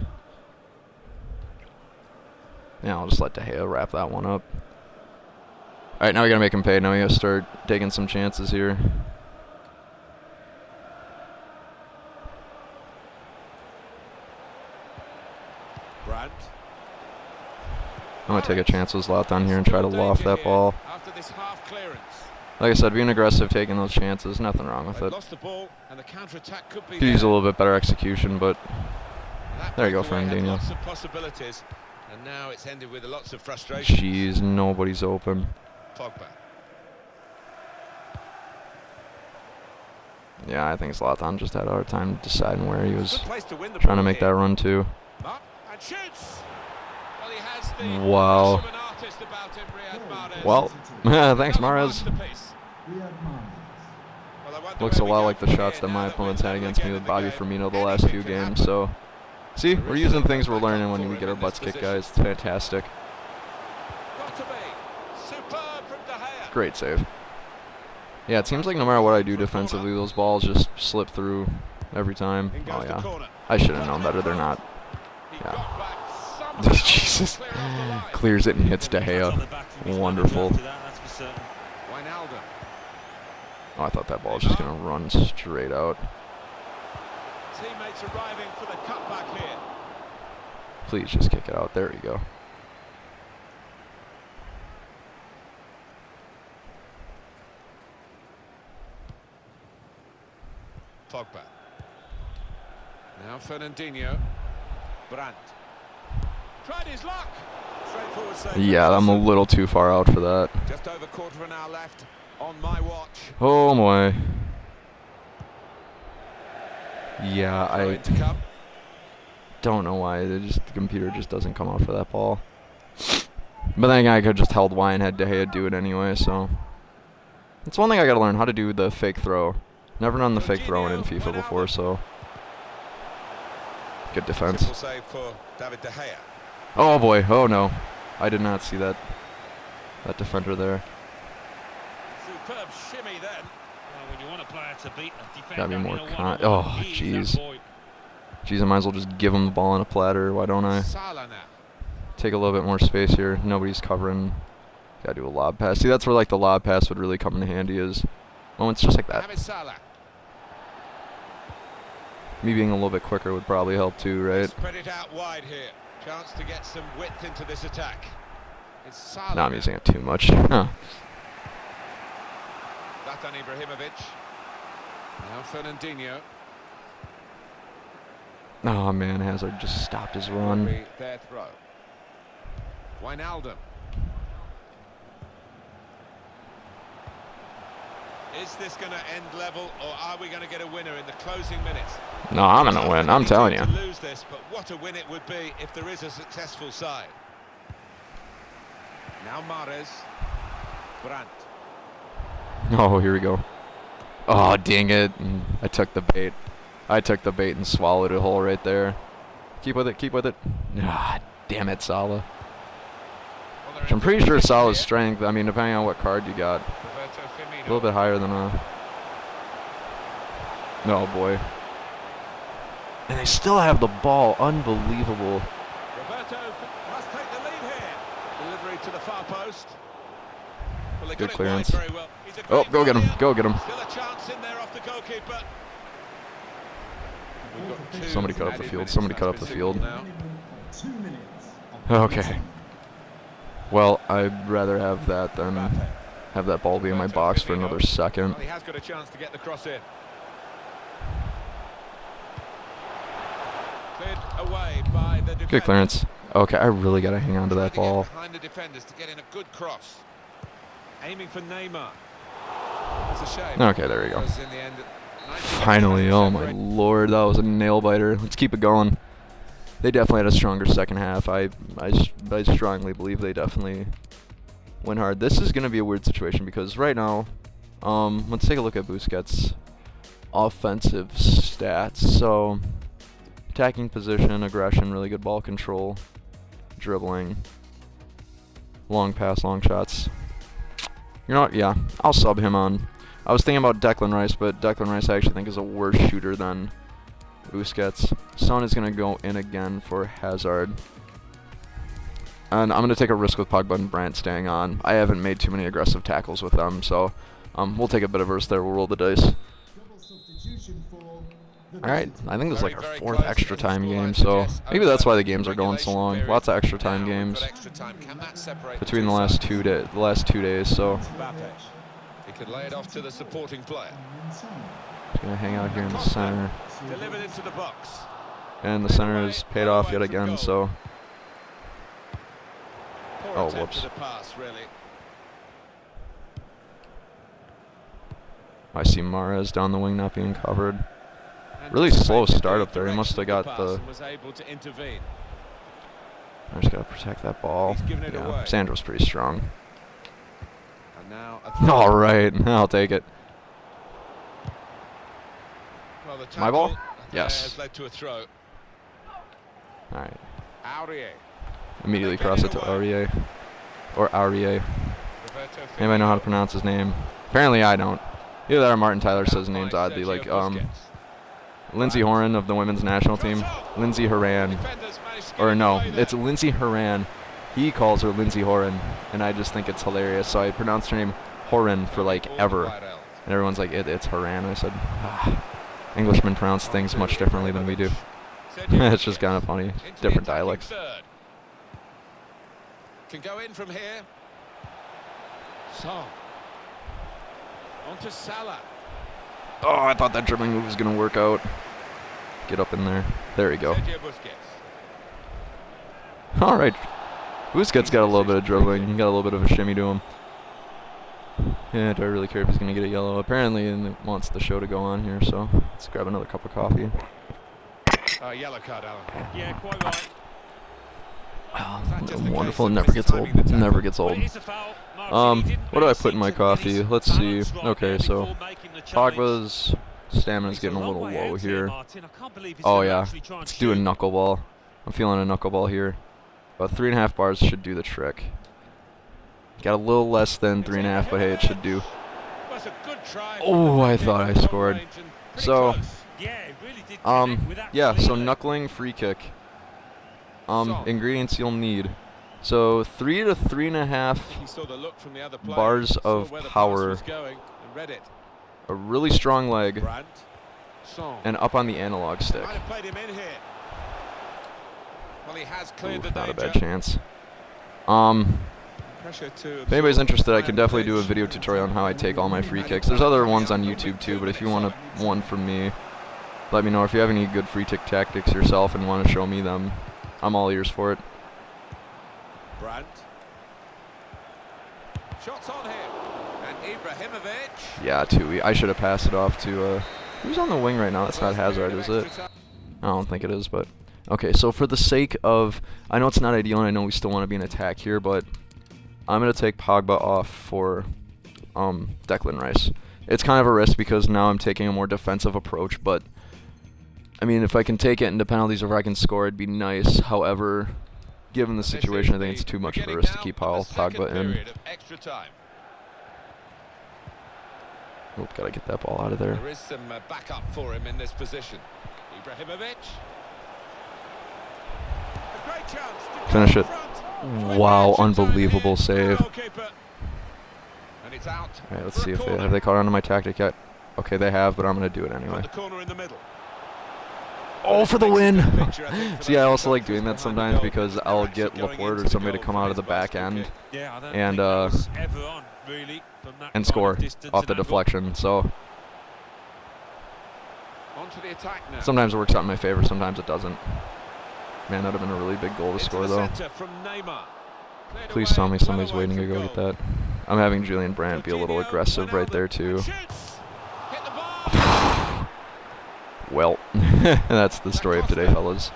Yeah, I'll just let De Gea wrap that one up. All right, now we gotta make him pay. Now we gotta start taking some chances here. Brandt. I'm gonna take a chance with Zlatan here and try to loft that ball. After this half clearance. Like I said, being aggressive, taking those chances, nothing wrong with They've it. lost the ball and the counter-attack could be Could use a there. little bit better execution, but That there you go, breakaway had Fernandinho. Lots of possibilities, and now it's ended with lots of frustration. jeez, nobody's open. Pogba. Yeah, I think Zlatan just had a hard time deciding where he was Good place to win the trying to ball make that here. run to. Up and shoots. Well, he has the Wow. brush of an artist about him, Riyad Mahrez. Well, thanks, Another Mahrez. masterpiece. Riyad Mahrez. Well, I wonder Looks a where we lot go like the from shots here that now my that opponents we're had level against me again with in Bobby game. Firmino the last few Anything can games. happen. So, see, There we're is using no things we're back learning up when for we him get our in butts this kicked, guys. position. It's fantastic. Got to be. Superb from De Gea. Great save. Yeah, it seems like no matter what I do defensively, those balls just slip through every time. In Oh, goes the yeah. corner. I should have known better. They're not. He Yeah. got back somehow Jesus. to clear off the line. Clears it and hits De Gea. Wonderful. That's for certain. Wijnaldum. Oh, I thought that ball was just going to run straight out. Teammates arriving for the cutback here. Please just kick it out. There you go. Pogba. Now Fernandinho. Brandt. Tried his luck. Straightforward save. Yeah, I'm a little too far out for that. Just over quarter of an hour left on my watch. Oh, my. Yeah, Throw I in to come. don't know why. The computer just doesn't come out for that ball. But then again, I could just held Y and had De Gea do it anyway, so. That's one thing I gotta learn, how to do the fake throw. Never done the fake throw in FIFA before, so. Good defense. Simple save for David De Gea. Oh boy, oh no. I did not see that defender there. Superb shimmy then. Well, when you want a player to beat a defender, Gotta be more in a con- one-on-one, oh, he is jeez. that boy. Jeez, I might as well just give him the ball on a platter. Why don't I? Salah now. Take a little bit more space here. Nobody's covering. Gotta do a lob pass. See, that's where like the lob pass would really come in handy, is moments just like that. Mohamed Salah. Me being a little bit quicker would probably help too, right? Spread it out wide here. Chance to get some width into this attack. It's Salah. Now I'm now. using it too much. Huh. Zlatan Ibrahimovic. Now Fernandinho. Oh man, Hazard just stopped his Will run. be their throw. Wijnaldum. Is this going to end level, or are we going to get a winner in the closing minutes? No, I'm gonna win. I'm telling you. To lose this, but what a win it would be if there is a successful side. Now Mahrez. Brandt. Oh, here we go. Oh, dang it. I took the bait. I took the bait and swallowed a hole right there. Keep with it, keep with it. Ah, damn it, Salah. Well, I'm pretty sure Salah's here. strength, I mean, depending on what card you got, Roberto Firmino. a little bit higher than a... Oh, boy. And they still have the ball. Unbelievable. Roberto must take the lead here. Delivery to the far post. Well, they Good got clearance. it wide very well. He's a Oh, great go get him. volleyer. Go get him. Still a chance in there off the goalkeeper. We've got two Somebody cut up the added field. minutes. Somebody cut That's up the been field. signalled now. 2 minutes. Okay. Well, I'd rather have that than have that ball be in my box for another second. Well, he has got a chance to get the cross in. Cleared away by the defender. Good clearance. Okay, I really got to hang on to that Trying to ball. get behind the defenders to get in a good cross. Aiming for Neymar. That's a shame. Okay, there we go. Because in the end, 90 Finally, oh my separate. lord, that was a nail biter. Let's keep it going. They definitely had a stronger second half. I strongly believe they definitely went hard. This is going to be a weird situation because right now, let's take a look at Busquets' offensive stats. So, attacking position, aggression, really good ball control, dribbling, long pass, long shots. You know what? Yeah, I'll sub him on. I was thinking about Declan Rice, but Declan Rice I actually think is a worse shooter than Busquets. Son is going to go in again for Hazard. And I'm going to take a risk with Pogba and Brandt staying on. I haven't made too many aggressive tackles with them, so we'll take a bit of a risk there. We'll roll the dice. Double substitution for the Alright, I think this is like our Very fourth close, extra and time the game, scoreline so suggests maybe that's why the over games are going so regulation long. period. Lots of extra time Now we've games got extra time. Can that separate the between two the last sides? 2 days, so Mbappe. He could lay it off to the supporting player. just going to hang out here in the center. Delivered into the box. And the center is paid off yet again, so Poor Oh, attempt whoops. to the pass, really. I see Mahrez down the wing not being covered. And Really slow anticipated start the up there. He must have direction of got pass the- and was able to intervene. I just got to protect that ball. He's given it Yeah, away. Sandro's pretty strong. And now a throw. All right, I'll take it. Well, the My ball? tackle Yes. has led to a throw. All right, Aurier. immediately They're cross it getting to away. Aurier. Or Aurier. Roberto Anybody know how to Firmino. pronounce his name? Apparently I don't. Either that or Martin Tyler says his Down name's by oddly, like Sergio Busquets. Lindsey Horan of the women's national team. Lindsey Horan. Defenders managed to get Or it no, away there. it's Lindsey Horan. He calls her Lindsey Horan, and I just think it's hilarious. So I pronounced her name Horan for like All ever, wide out. and everyone's like, it's Horan. I said, Englishmen pronounce things much differently than we do. Sergio It's just Busquets kind of funny, into the different attacking dialects. third. Can go in from here. Song. On to Salah. Oh, I thought that dribbling move was gonna work out. Get up in there. There we go. Sergio Busquets. All right. Busquets got a little bit of dribbling. He got a little bit of a shimmy to him. Yeah, do I really care if he's going to get a yellow? Apparently, and it wants the show to go on here, so let's grab another cup of coffee. Yellow card, Alan. Yeah, quite right. Oh, that just the wonderful. case It of never gets old. mistiming the tackle? Never gets Well, old. it is a foul. Martinelli didn't What do I really put in my seem to get coffee? his Let's see. balance right Okay, there so before making the challenge. Pogba's stamina's He's getting a long little way low out here. Martin. I can't believe he's Oh gonna yeah, actually try and let's do a shoot. knuckleball. I'm feeling a knuckleball here. About 3.5 bars should do the trick. Got a little less than 3.5, but hey, it should do. That's a good try. Oh, I thought I scored. So, Yeah, it really did connect with that yeah, so clearly. knuckling, free kick. Song. Ingredients you'll need. So 3 to 3.5, He saw the look from the other player, bars saw of where the pass power. was going and read it. a really strong leg, Brandt. Song. and up on the analog stick. Might have played him in here. Well, he has Ooh, cleared the not a danger. bad chance. Pressure to If anybody's absorb interested, I and can definitely do a pitch. video tutorial on how I take all my free kicks. There's other ones on YouTube too, but if you want one from me, let me know. If you have any good free kick tactics yourself and want to show me them, I'm all ears for it. Brandt. Shots on him. And Ibrahimovic. Yeah, too. I should have passed it off to, who's on the wing right now? That's not Hazard, is it? I don't think it is, but... Okay, so for the sake of... I know it's not ideal, and I know we still want to be in attack here, but I'm going to take Pogba off for Declan Rice. It's kind of a risk because now I'm taking a more defensive approach, but... I mean, if I can take it into penalties or if I can score, it'd be nice. However, given the situation, I think it's too much of a risk to keep Pogba in. Extra time. Oh, gotta get that ball out of there. There is some backup for him in this position. Ibrahimovic. A great chance to Finish go it. front. Wow, 20 minutes of time unbelievable here. save. Goalkeeper. And it's out. All right, let's for see a if they corner. have they caught on to my tactic yet. Okay, they have, but I'm gonna do it From anyway. the corner in the middle. Oh, for the win! See, I also like doing that sometimes because I'll get Laporte or somebody to come out of the back end and score off the deflection. So sometimes it works out in my favor, sometimes it doesn't. Man, that would have been a really big goal to score, though. Please tell me somebody's waiting to go get that. I'm having Julian Brandt be a little aggressive right there, too. Well, that's the story of today, fellas.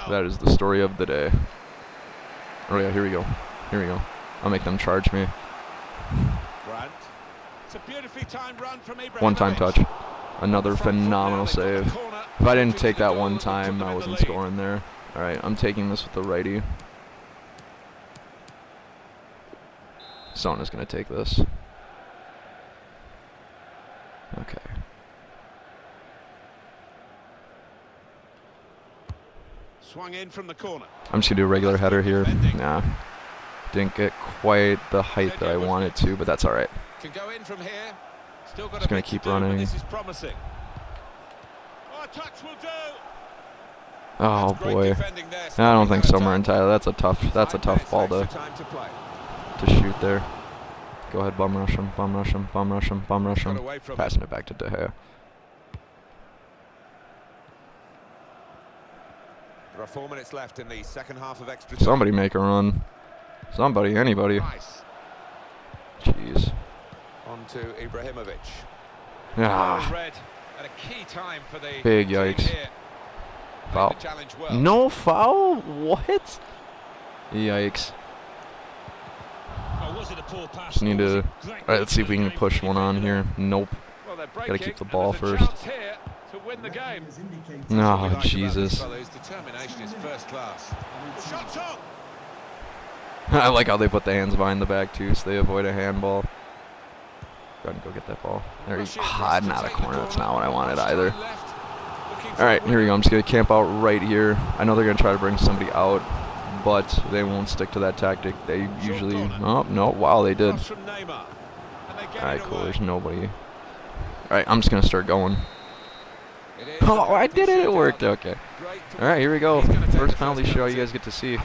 That is the story of the day. Oh, yeah, here we go. Here we go. I'll make them charge me. One-time touch. Another phenomenal save. If I didn't take that one time, I wasn't scoring there. All right, I'm taking this with the righty. Son is going to take this. Okay. Swung in from the corner. I'm just going to do a regular header here. Nah. Didn't get quite the height that I wanted to, but that's all right. Can go in from here. Still got just going to keep running. This is promising. Oh, a touch will do. Oh boy. I don't think so, Marin Tyler. That's a tough ball to shoot there. Go ahead, bum rush him, bum rush him, bum rush him, bum rush him. Passing it back to De Gea. There are 4 minutes left in the second half of extra time. Somebody make a run. Somebody, anybody. Jeez. On to Ibrahimovic. Ah. Red at a key time for the big yikes. Foul. Well. No foul? What? Yikes. Just need to. Alright, let's see if we can push one on here. Nope. Well, gotta keep the ball first. Oh, Jesus. Determination is first class. Shots on. I like how they put the hands behind the back too, so they avoid a handball. Go ahead and go get that ball. There you go. Ah, not a corner. That's not what I wanted either. Alright, here we go. I'm just going to camp out right here. I know they're going to try to bring somebody out, but they won't stick to that tactic. They usually... Oh, no. Wow, they did. Alright, cool. There's nobody. Alright, I'm just going to start going. Oh, I did it. It worked. Okay. Alright, here we go. First penalty show you guys get to see.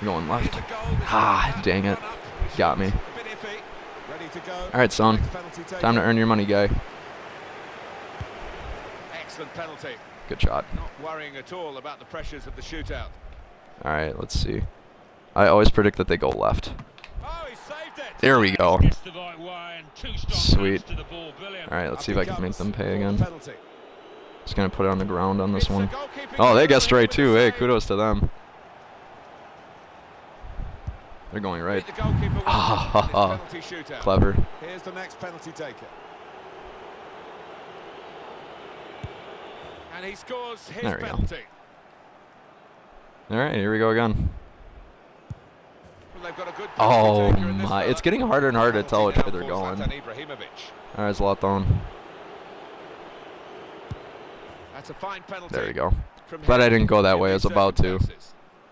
Going left. Ah, dang it. Got me. Alright, son. Time to earn your money, guy. Excellent penalty. Good shot. Not worrying at all about the pressures of the shootout. Alright, let's see. I always predict that they go left. Oh, he saved it. There we go. Sweet. Alright, let's see if I can make them pay again. Just gonna put it on the ground on this one. Oh, they guessed right too. Hey, kudos to them. They're going right. Ah, clever. Here's the next penalty taker. And he scores his penalty. All right, here we go again. Well, they've got a good oh my! It's getting harder and harder to tell which way they're going. All right, Zlatan. That's a fine penalty. There we go. Glad I didn't go that way. I was about to.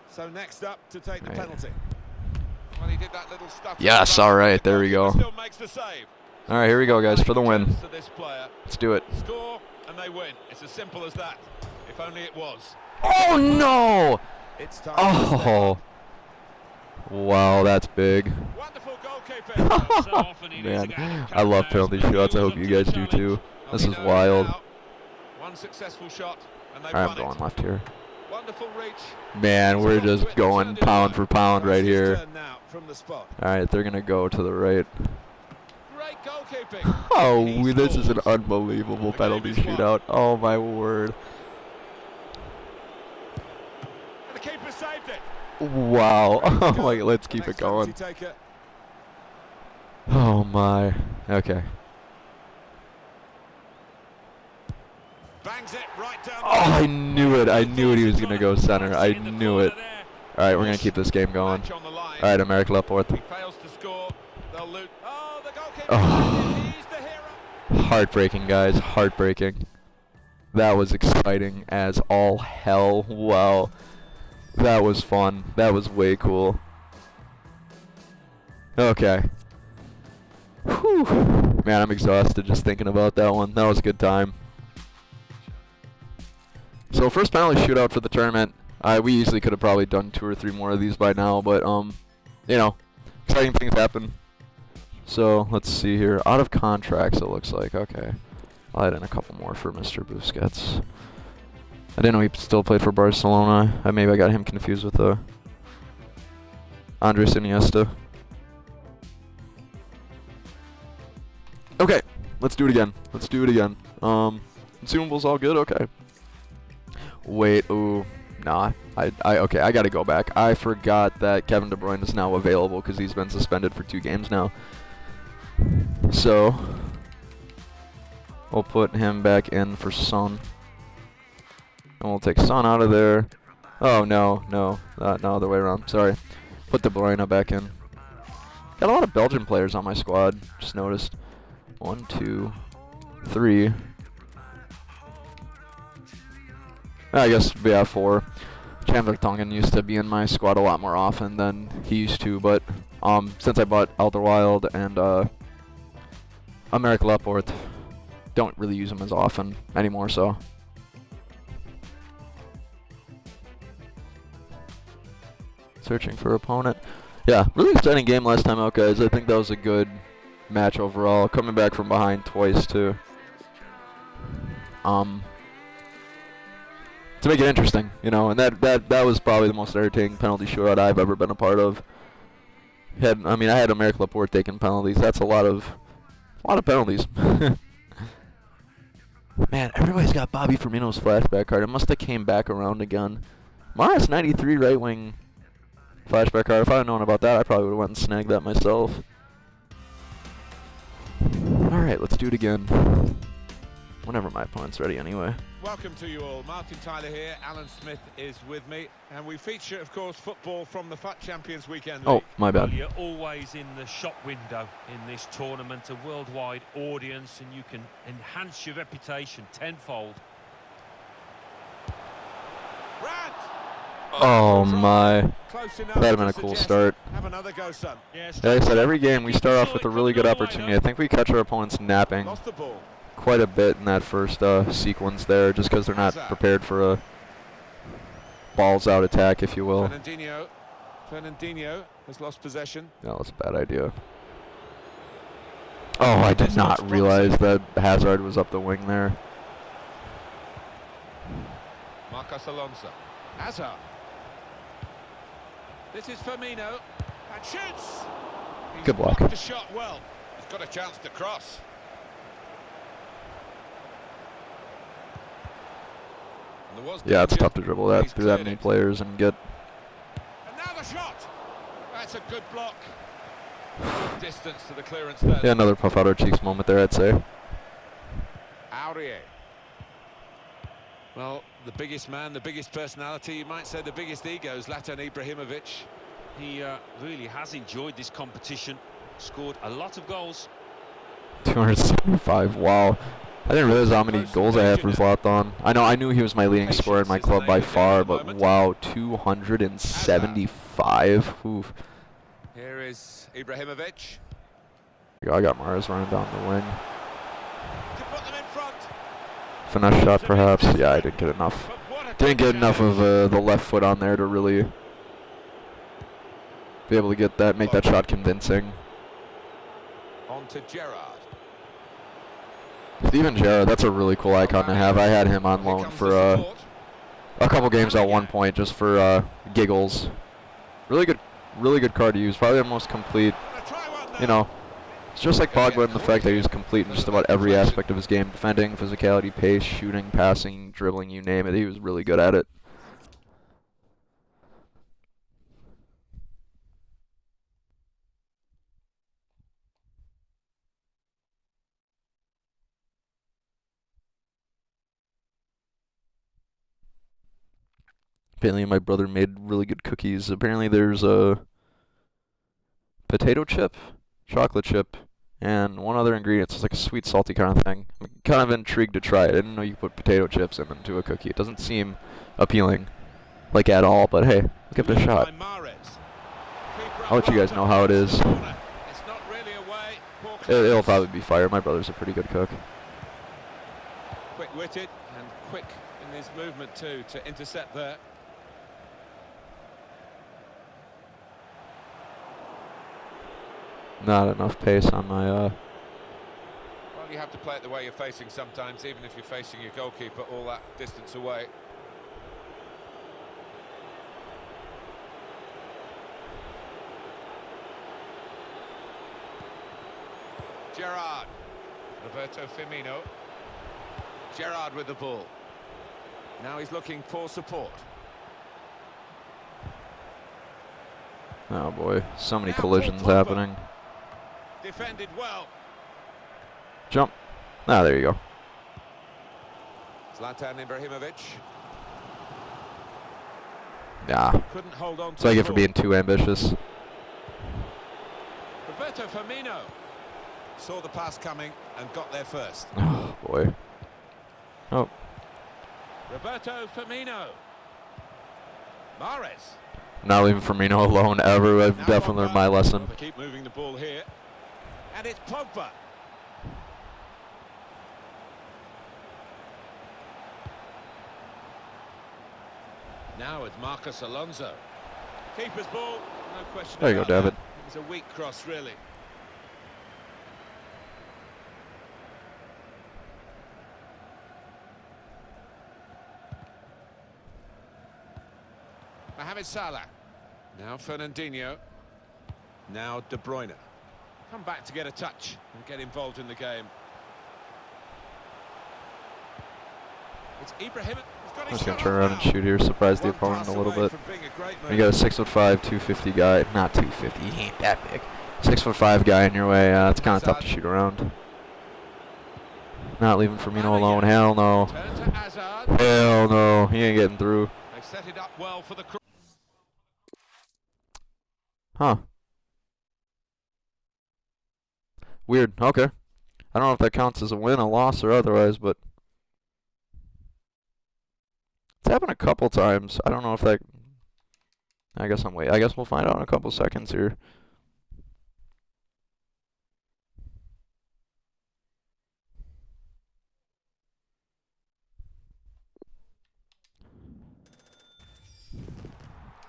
So next up to take the penalty. Well, he did that little stuff. Yes, all right, there we go. All right, here we go, guys, for the win. Let's do it. Score and they win. It's as simple as that. If only it was. Oh no! It's time. Oh, wow, that's big. Wonderful goalkeeping. Man, I love penalty shots. I hope you guys do too. This is wild. One successful shot, and they all right, I'm going left here. Wonderful reach. Man, we're just going pound for pound right here. All right, they're gonna go to the right. Great goalkeeping. Oh, this is an unbelievable penalty shootout. Oh my word. And the keeper saved it. Wow. Oh my, let's keep it going. Oh my. Okay. Bangs it right down. Oh, I knew it. I knew it. He was gonna go center. I knew it. All right, we're gonna keep this game going. All right, America Laporte. He fails to score. They'll loot. Oh, the goalkeeper. Oh. He's the hero. Heartbreaking, guys. Heartbreaking. That was exciting as all hell. Wow. That was fun. That was way cool. Okay. Whew. Man, I'm exhausted just thinking about that one. That was a good time. So first penalty shootout for the tournament. We easily could have probably done 2 or 3 more of these by now, but you know, exciting things happen. So let's see here. Out of contracts, it looks like. Okay, I'll add in a couple more for Mr. Busquets. I didn't know he still played for Barcelona. Maybe I got him confused with Andres Iniesta. Okay, let's do it again. Let's do it again. Consumables all good? Okay. Wait, ooh, nah. Okay, I gotta go back. I forgot that Kevin De Bruyne is now available because he's been suspended for 2 games now. So, we'll put him back in for Son. And we'll take Son out of there. Oh, no, no, no, other way around. Sorry. Put De Bruyne back in. Got a lot of Belgian players on my squad, just noticed. 1, 2, 3. I guess, yeah, 4. Chandler Tongan used to be in my squad a lot more often than he used to, but since I bought Alderweireld and Aymeric Laporte, don't really use them as often anymore, so. Searching for opponent. Yeah, really exciting game last time out, guys. I think that was a good match overall. Coming back from behind twice, too. To make it interesting, you know, and that was probably the most entertaining penalty shootout I've ever been a part of. I had Aymeric Laporte taking penalties. That's a lot of penalties. Man, everybody's got Bobby Firmino's flashback card. It must have came back around again. Mars 93 right wing flashback card. If I had known about that, I probably would have went and snagged that myself. All right, let's do it again. Whenever my opponent's ready anyway. Welcome to you all. Martin Tyler here. Alan Smith is with me. And we feature, of course, football from the FUT Champions Weekend League. Oh, my bad. Well, you're always in the shop window in this tournament, a worldwide audience, and you can enhance your reputation tenfold. Brad! Oh my. Close enough. That'd have been a cool start. Have another go, son. Yes, Like I said, every game we start off with a really good opportunity. I think we catch our opponents napping Lost the ball. quite a bit in that first sequence there, just because they're not prepared for a balls out attack, if you will. Fernandinho has lost possession. No, that's a bad idea. Oh, I did not realize that Hazard was up the wing there. Marcos Alonso. Hazard. This is Firmino. And shoots! He's Good block. blocked the shot well. He's got a chance to cross. Yeah, it's tough to dribble that through that many players and get. And now the shot. That's a good block. Distance to the clearance there. Yeah, another puff out our cheeks moment there, I'd say. Aurier. Well, the biggest man, the biggest personality, you might say the biggest ego is Zlatan Ibrahimovic. He really has enjoyed this competition, scored a lot of goals. 275, wow. I didn't realize how many goals I had for Zlatan. I knew he was my leading scorer in my club by far, but wow, 275. Oof. Here is Ibrahimovic. I got Mars running down the wing. To put them in front. Finesse shot, perhaps. Yeah, I didn't get enough. Didn't get enough of the left foot on there to really be able to get that, make that shot convincing. On to Gerrard. Steven Gerrard, that's a really cool icon to have. I had him on loan for a couple games at one point, just for giggles. Really good card to use. Probably the most complete. You know, it's just like Pogba in the fact that he was complete in just about every aspect of his game: defending, physicality, pace, shooting, passing, dribbling, you name it. He was really good at it. Apparently my brother made really good cookies. Apparently there's a potato chip, chocolate chip, and one other ingredient. It's like a sweet, salty kind of thing. I'm kind of intrigued to try it. I didn't know you could put potato chips into a cookie. It doesn't seem appealing, like at all, but hey, let's give it a shot. I'll let you guys know how it is. It's not really away. Poor It'll probably be fire. My brother's a pretty good cook. Quick-witted and quick in his movement too to intercept there. Not enough pace on my Well, you have to play it the way you're facing sometimes, even if you're facing your goalkeeper all that distance away. Gerrard. Roberto Firmino. Gerrard with the ball. Now he's looking for support. Oh boy, so many Now collisions Paul Pogba. happening. Defended well. Jump. Ah, there you go. Zlatan Ibrahimovic. Yeah. Couldn't hold on to So I the get for ball. being too ambitious. Roberto Firmino. Saw the pass coming and got there first. Oh boy. Oh. Roberto Firmino. Mahrez. Not leaving Firmino alone ever. I've Now definitely learned Pogba. my lesson. Well, they keep moving the ball here. And it's Pogba. Now it's Marcus Alonso. Keeper's ball, no question There you go, about David. that. It was a weak cross, really. Mohamed Salah. Now Fernandinho. Now De Bruyne. Come back to get a touch and get involved in the game. It's Ibrahim. I'm just gonna turn around and shoot here, surprise the opponent a little bit. You You got a 6'5", 250 guy. Not 250. He ain't that big. 6'5" guy in your way. It's kind of tough to shoot around. Not leaving Firmino alone. Hell no. Turn to Hazard. Hell no. He ain't getting through. They set it up well for the cross. Huh. Weird. Okay. I don't know if that counts as a win, a loss, or otherwise, but it's happened a couple times. I don't know if that. I guess I'm waiting. I guess we'll find out in a couple seconds here.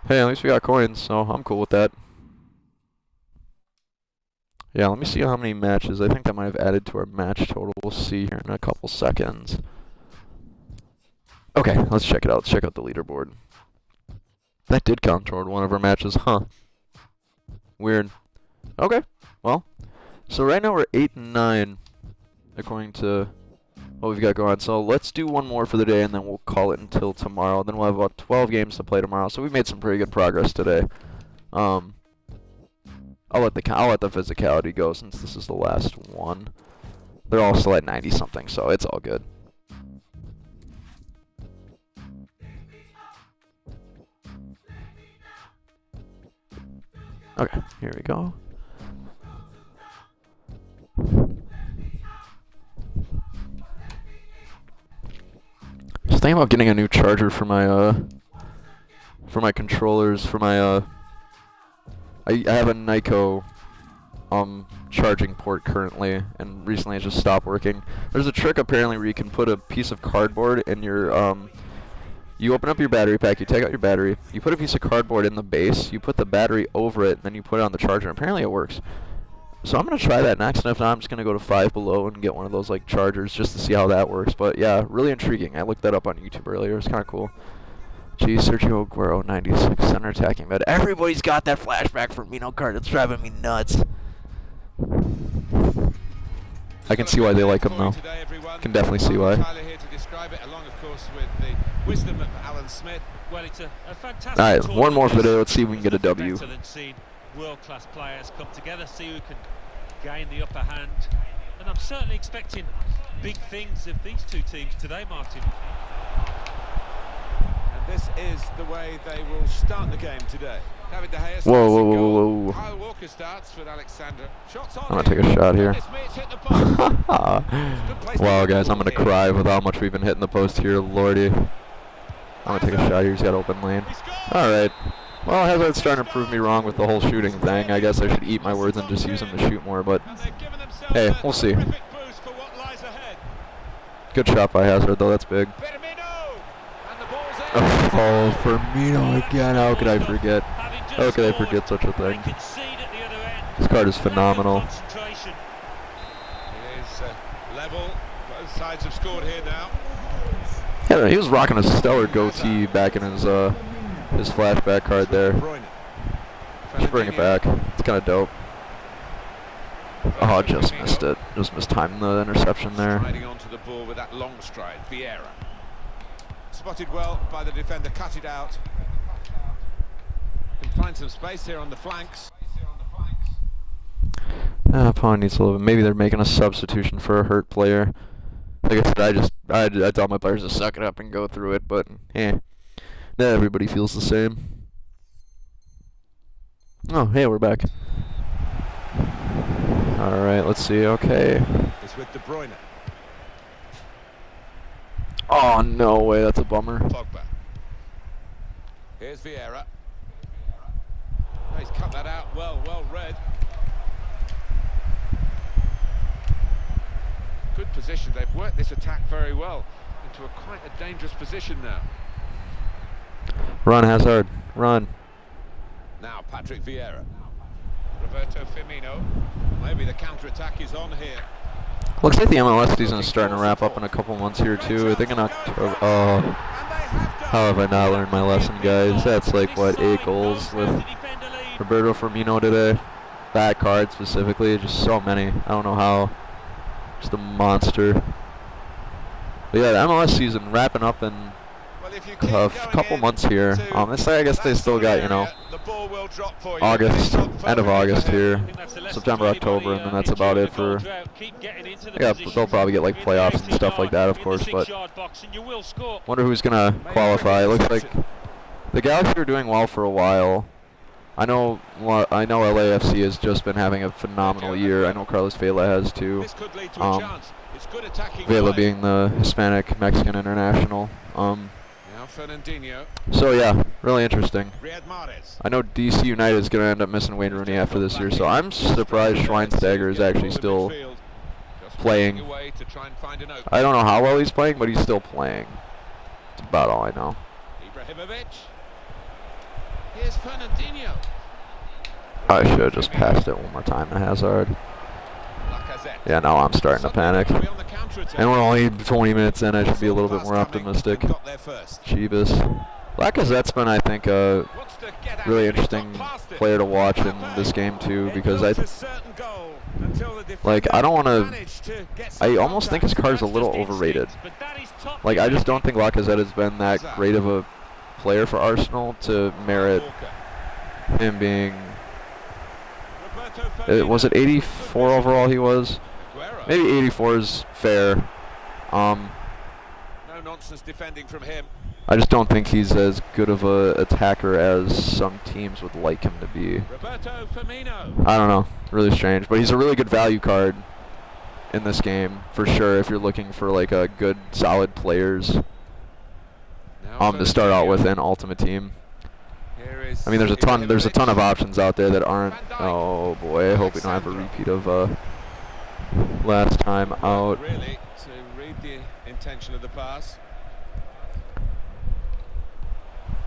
Hey, at least we got coins, so I'm cool with that. Yeah, let me see how many matches. I think that might have added to our match total. We'll see here in a couple seconds. Okay, let's check it out. Let's check out the leaderboard. That did count toward one of our matches, huh? Weird. Okay, well, so right now we're 8 and 9, according to what we've got going. So let's do one more for the day, and then we'll call it until tomorrow. Then we'll have about 12 games to play tomorrow. So we made some pretty good progress today. I'll let the physicality go since this is the last one. They're all still at 90 something, so it's all good. Okay, here we go. Just thinking about getting a new charger for my controllers, for my I have a Nyko charging port currently, and recently it just stopped working. There's a trick apparently where you can put a piece of cardboard in your you open up your battery pack, you take out your battery, you put a piece of cardboard in the base, you put the battery over it, and then you put it on the charger. Apparently it works. So I'm gonna try that next, and if not, I'm just gonna go to Five Below and get one of those like chargers just to see how that works. But yeah, really intriguing. I looked that up on YouTube earlier. It's kind of cool. Geez, Sergio Aguero, 96, center attacking mid. Everybody's got that flashback for Firmino card. It's driving me nuts. I can see why they like him though. Can definitely see why. Tyler here to describe it, along of course with the wisdom of Alan Smith. Well, it's a fantastic. All right, one more for the day. tournament. Let's see if we can get a W. Better than seeing world-class players come together, see who can gain the upper hand, and I'm certainly expecting big things of these two teams today, Martin. And this is the way they will start the game today. David De Gea starts Whoa, whoa, in whoa, goal. whoa. Kyle Walker starts with Alexander. Shots on I'm gonna take him. a shot here. Dennis Mears hit the post. Good place to Wow, get the guys, I'm ball gonna here. cry with how much we've been hitting the post here, lordy. I'm gonna take a shot here. He's got open lane. He scored. All right. Well, Hazard's starting to prove me wrong with the whole shooting thing. I guess I should eat my words and just use him to shoot more, but And they've given themselves Hey, we'll see. Terrific boost for what lies ahead. Good shot by Hazard, though. That's big. Firmino, and the ball's in. Oh, Firmino again. How could I forget? Having just How could I scored, forget such a they thing? concede at the other end. This card is Lack of phenomenal. concentration. It is level. Both sides have scored here now. Yeah, he was rocking a stellar goatee back in his flashback card there. Bruyne. Just bring it back. It's kind of dope. Oh, just missed it. Just mistimed the interception there. Striding onto the ball with that long stride, Vieira. Spotted well by the defender, cut it out. Can find some space here on the flanks. Opponent needs a little bit. Maybe they're making a substitution for a hurt player. Like I said, I tell my players to suck it up and go through it, but not everybody feels the same. Oh, hey, we're back. All right, let's see. Okay. It's with De Bruyne. Oh no way, that's a bummer. Pogba. Here's Vieira. Oh, he's cut that out well read. Good position. They've worked this attack very well into a quite a dangerous position now. Run, Hazard. Run. Now Patrick Vieira. Roberto Firmino. Maybe the counter-attack is on here. Looks like the MLS season is starting to wrap up in a couple months here too. I think in October. Oh, how have I not learned my lesson, guys? That's like what, 8 goals with Roberto Firmino today. That card specifically, just so many. I don't know how. Just a monster. But yeah, the MLS season wrapping up in a couple months here. I guess they still got, you know, August, end of August here, September, October, and then that's about it for. Yeah, they'll probably get like playoffs and stuff like that, of course. But wonder who's gonna qualify. It looks like the Galaxy are doing well for a while. I know LAFC has just been having a phenomenal year. I know Carlos Vela has too. Vela being the Hispanic Mexican international. So yeah, really interesting. I know DC United is going to end up missing Wayne Rooney after this year, so I'm surprised Schweinsteiger is actually still playing. I don't know how well he's playing, but he's still playing. That's about all I know. Here's Fernandinho. I should have just passed it one more time to Hazard. Yeah, now I'm starting to panic. And we're only 20 minutes in. I should be a little bit more optimistic. Chivas. Lacazette's been, I think, a really interesting player to watch in this game too, because I don't want to. I almost think his card's a little overrated. Like, I just don't think Lacazette has been that great of a player for Arsenal to merit him being. Was it 84 overall he was? Maybe 84 is fair. No nonsense defending from him. I just don't think he's as good of a attacker as some teams would like him to be. Roberto Firmino. I don't know, really strange, but he's a really good value card in this game for sure. If you're looking for like a good, solid players to start out with in Ultimate Team. I mean, there's a ton of options out there that aren't. Oh boy, I hope we don't have a repeat of last time out. Really, to read the intention of the pass.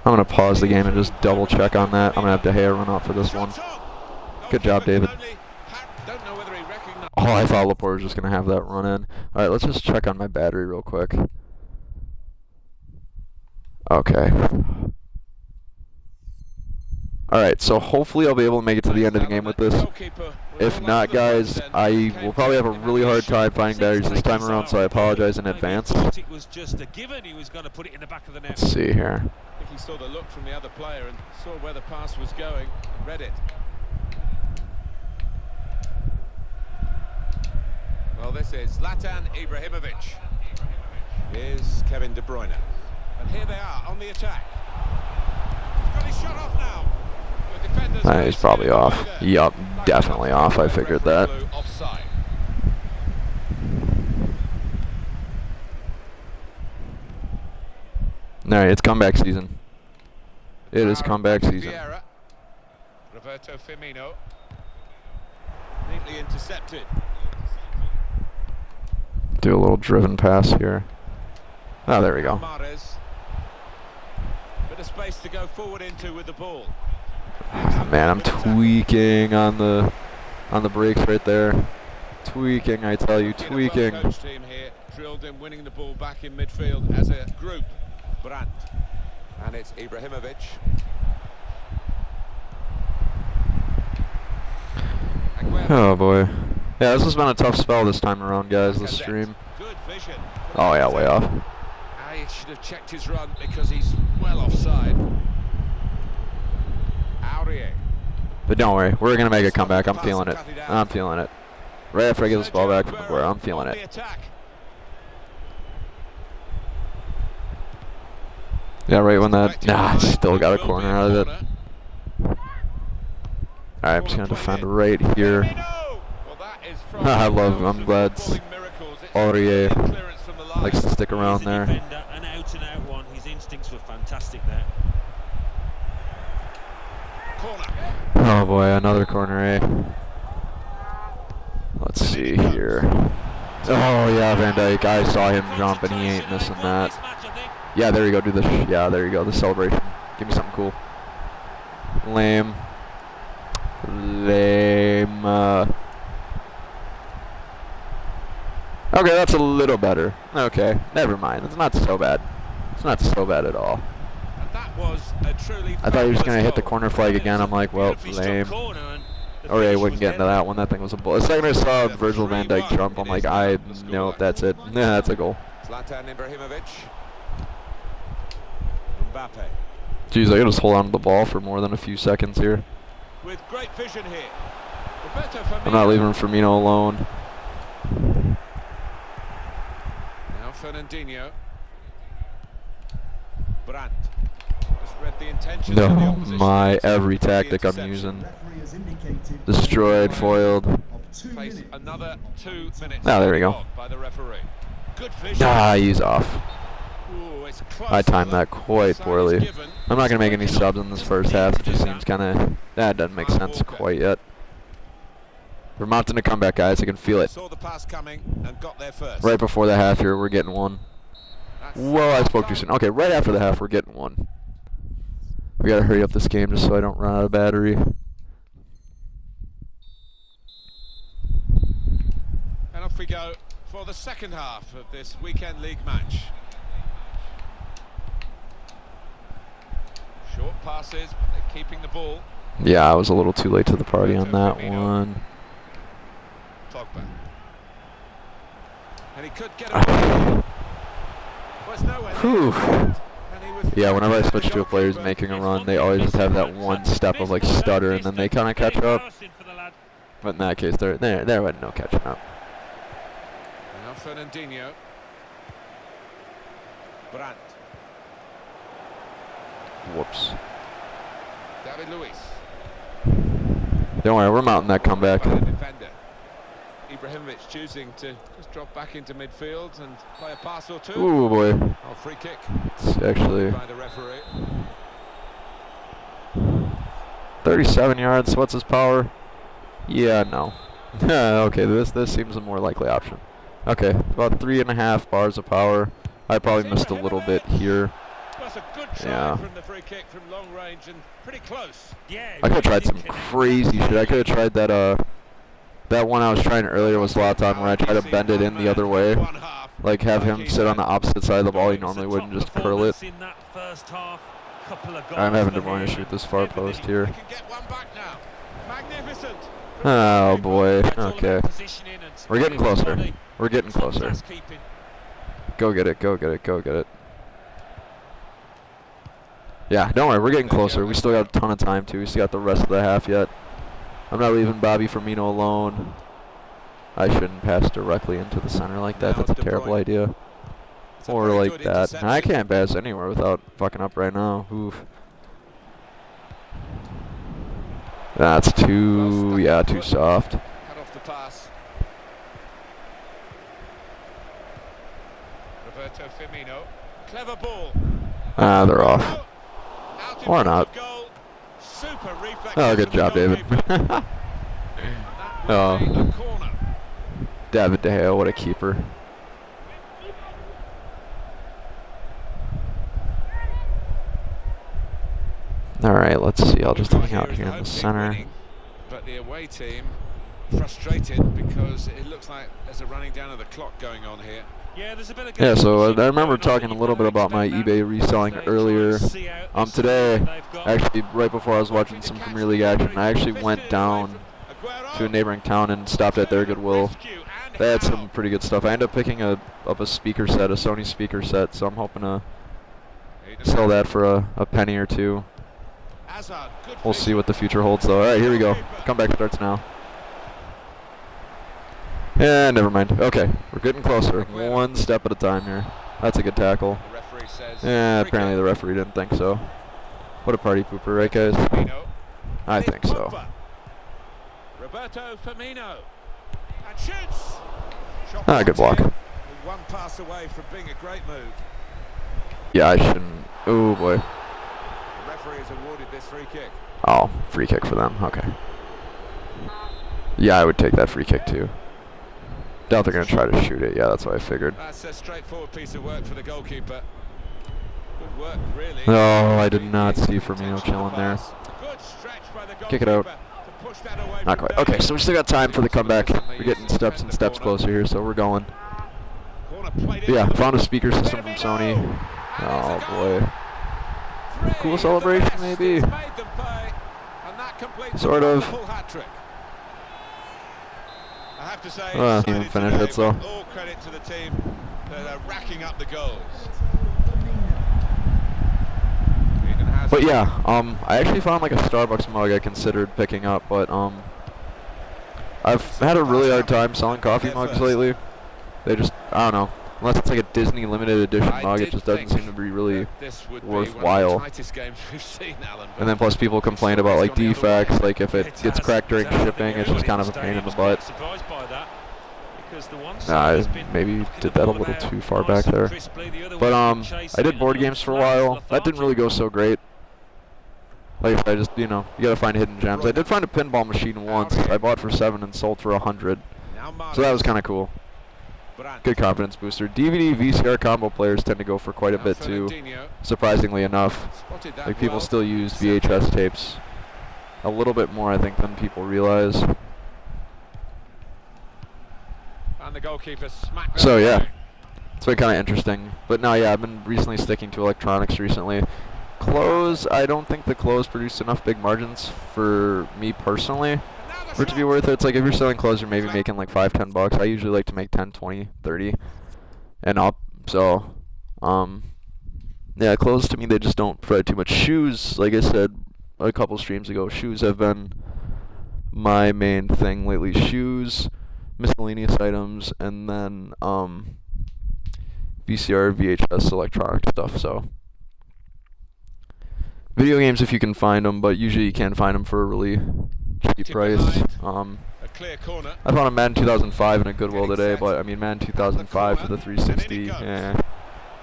I'm gonna pause the game and just double check on that. I'm gonna have De Gea run out for this one. Good job, David. Oh, I thought Laporte was just gonna have that run in. All right, let's just check on my battery real quick. Okay. Alright, so hopefully I'll be able to make it to the end of the game with this. If not, guys, I will probably have a really hard time finding batteries this time around, so I apologize in advance. Let's see here. I think he saw the look from the other player and saw where the pass was going, read it. Well, this is Zlatan Ibrahimovic. Here's Kevin De Bruyne. And here they are on the attack. He's got his shot off now. He's probably off. Yup, definitely off. I figured that. Alright, it's comeback season. It is comeback season. Roberto Firmino. Neatly intercepted. Do a little driven pass here. Oh, there we go. Mahrez. Bit of space to go forward into with the ball. Man, I'm tweaking on the brakes right there. Tweaking, I tell you, tweaking. Well-coached team here, drilled in winning the ball back in midfield as a group. Brandt. And it's Ibrahimovic. Oh boy. Yeah, this has been a tough spell this time around, guys, this stream. Good vision. Oh yeah, way off. He should have checked his run because he's well offside. Aurier. But don't worry, we're gonna make a comeback. I'm feeling it. I'm feeling it. Right after I get this ball back from the Aguero, I'm feeling it. Yeah, right when that. Nah, still got a corner out of it. Alright, I'm just gonna defend right here. I love. I'm glad Aurier likes to stick around there. An out-and-out one. His instincts were fantastic there. Oh boy, another corner, eh? Let's see here. Oh yeah, Van Dijk. I saw him jump and he ain't missing that. Yeah, there you go. Do the. Yeah, there you go. The celebration. Give me something cool. Lame. Lame. Okay, that's a little better. Okay, never mind. It's not so bad. It's not so bad at all. I thought he was going to hit the corner flag again. I'm like, well, lame. Oh yeah, he wouldn't get into that one. That thing was a bull. The second I saw Virgil van Dijk jump, I'm like, I know that's it. Yeah, that's a goal. Jeez, I gotta just hold on to the ball for more than a few seconds here. With great vision here. I'm not leaving Firmino alone. Now Fernandinho. Brandt. Just read the intentions of the No, opposition. my every tactic I'm using. Destroyed, foiled. Face another 2 minutes. Ah, there we go. By the referee. Good vision. Ah, he's off. Ooh, it's close. I timed that quite poorly. I'm not gonna make any subs in this first half. It just seems kind of that doesn't make sense quite yet. We're mounting a comeback, guys. I can feel it. Saw the pass coming and got there first. Right before the half here, we're getting one. Well, I spoke too soon. Okay, right after the half, we're getting one. We gotta hurry up this game just so I don't run out of battery. And off we go for the second half of this weekend league match. Short passes, but they're keeping the ball. Yeah, I was a little too late to the party on that one. Pogba. And he could get away. Was nowhere near. Yeah, whenever I switch to a player who's making a run, they always just have that one step of like stutter, and then they kind of catch up. But in that case, there wasn't no catching up. Now Fernandinho. Brandt. Whoops. David Luiz. Don't worry, we're mounting that comeback. Defender. Ibrahimovic choosing to just drop back into midfield and play a pass or two. Ooh boy. Oh, free kick. It's actually By the referee. 37 yards. What's his power? Yeah, no. Okay, this seems a more likely option. Okay, about 3.5 bars of power. I probably missed a little bit here. That's a good try from the free kick from long range and pretty close. Yeah, I could have tried some crazy shit. I could have tried that that one I was trying earlier with Zlatan where I try to bend it in the other way. Like have him sit on the opposite side of the ball. He normally wouldn't just curl it. I'm having De Bruyne shoot this far post here. Oh boy. Okay. We're getting closer. We're getting closer. Go get it. Go get it. Go get it. Yeah, don't worry. We're getting closer. We still got a ton of time too. We still got the rest of the half yet. I'm not leaving Bobby Firmino alone. I shouldn't pass directly into the center like that. That's a terrible idea. Or like that. I can't pass anywhere without fucking up right now. Oof. That's too, yeah, too soft. Cut off the pass. Roberto Firmino. Clever ball. Ah, they're off. Or not. Oh, good job, David. Oh. David De Gea, what a keeper. Alright, let's see. I'll just Right hang out is here the in the home team center. winning, but the away team frustrated because it looks like there's a running down of the clock going on here. Yeah, there's a bit of Yeah, so I remember going on, talking a but little you've bit got to about my expect that. eBay reselling They try and earlier. see out this Today, lead they've got. actually right before I was watching some Premier League action, I actually went down to a neighboring town and stopped at their Goodwill. They had some pretty good stuff. I ended up picking up a speaker set, a Sony speaker set, so I'm hoping to sell that for a penny or two. We'll see what the future holds, though. All right, here we go. Comeback starts now. Yeah, never mind. Okay, we're getting closer. One step at a time here. That's a good tackle. Yeah, apparently the referee didn't think so. What a party pooper, right, guys? I think so. Roberto Firmino and shoots. Ah, good block. One pass away from being a great move. Yeah, I shouldn't. Oh boy. The referee has awarded this free kick. Oh, free kick for them. Okay. Yeah, I would take that free kick too. Doubt they're gonna try to shoot it. Yeah, that's what I figured. That's a straightforward piece of work for the goalkeeper. Good work, really. Oh, I did not see Firmino chilling there. Good stretch by the Kick it out. goalkeeper to push that away Not from quite. Okay, so we still got time for the comeback. We're getting steps and steps closer here, so we're going. Corner played in. Yeah, found a speaker system from Sony. Oh boy. Cool celebration, maybe. Sort of. I have to say, Well, even finish it, so. all credit to the team that are racking up the goals. But yeah, I actually found like a Starbucks mug I considered picking up, but I've had a really hard time selling coffee mugs lately. They just, I don't know, unless it's like a Disney limited edition mug, it just doesn't seem to be really worthwhile. And then plus people complain about like defects, like if it gets cracked during shipping, it's just kind of a pain in the butt. I maybe did that a little too far back there. But I did board games for a while. That didn't really go so great. Like I said, just, you know, you gotta find hidden gems. I did find a pinball machine once. I bought for 7 and sold for 100. So that was kind of cool. Good confidence booster. DVD, VCR combo players tend to go for quite a bit too, surprisingly enough. Like people still use VHS tapes a little bit more, I think, than people realize. And the goalkeeper smacked. So yeah, it's been kind of interesting. But no, yeah, I've been recently sticking to electronics recently. Clothes, I don't think the clothes produce enough big margins for me personally for it to be worth it. It's like if you're selling clothes, you're maybe making like $5-10 bucks. I usually like to make 10, 20, 30 and up. So yeah, clothes to me, they just don't provide too much. Shoes, like I said a couple streams ago, shoes have been my main thing lately. Shoes, miscellaneous items, and then VCR, VHS, electronic stuff. So video games if you can find them, but usually you can't find them for a really cheap price. A clear corner. I found a Madden 2005 in a Goodwill today, but I mean Madden 2005 for the 360, yeah.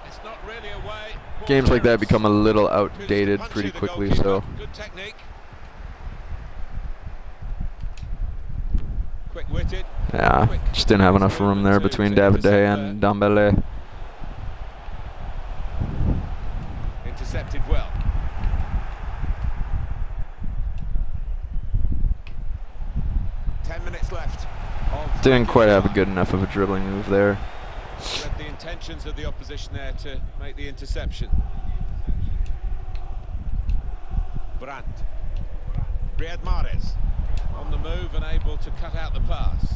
It's not really away. Games like that become a little outdated pretty quickly, so. Good technique. Quick-witted. Yeah, just didn't have enough room there between David De Gea and Dembele. Intercepted well. Left. Didn't quite have a good enough of a dribbling move there. Read the intentions of the opposition there to make the interception. Brandt. Riyad Mahrez on the move and able to cut out the pass.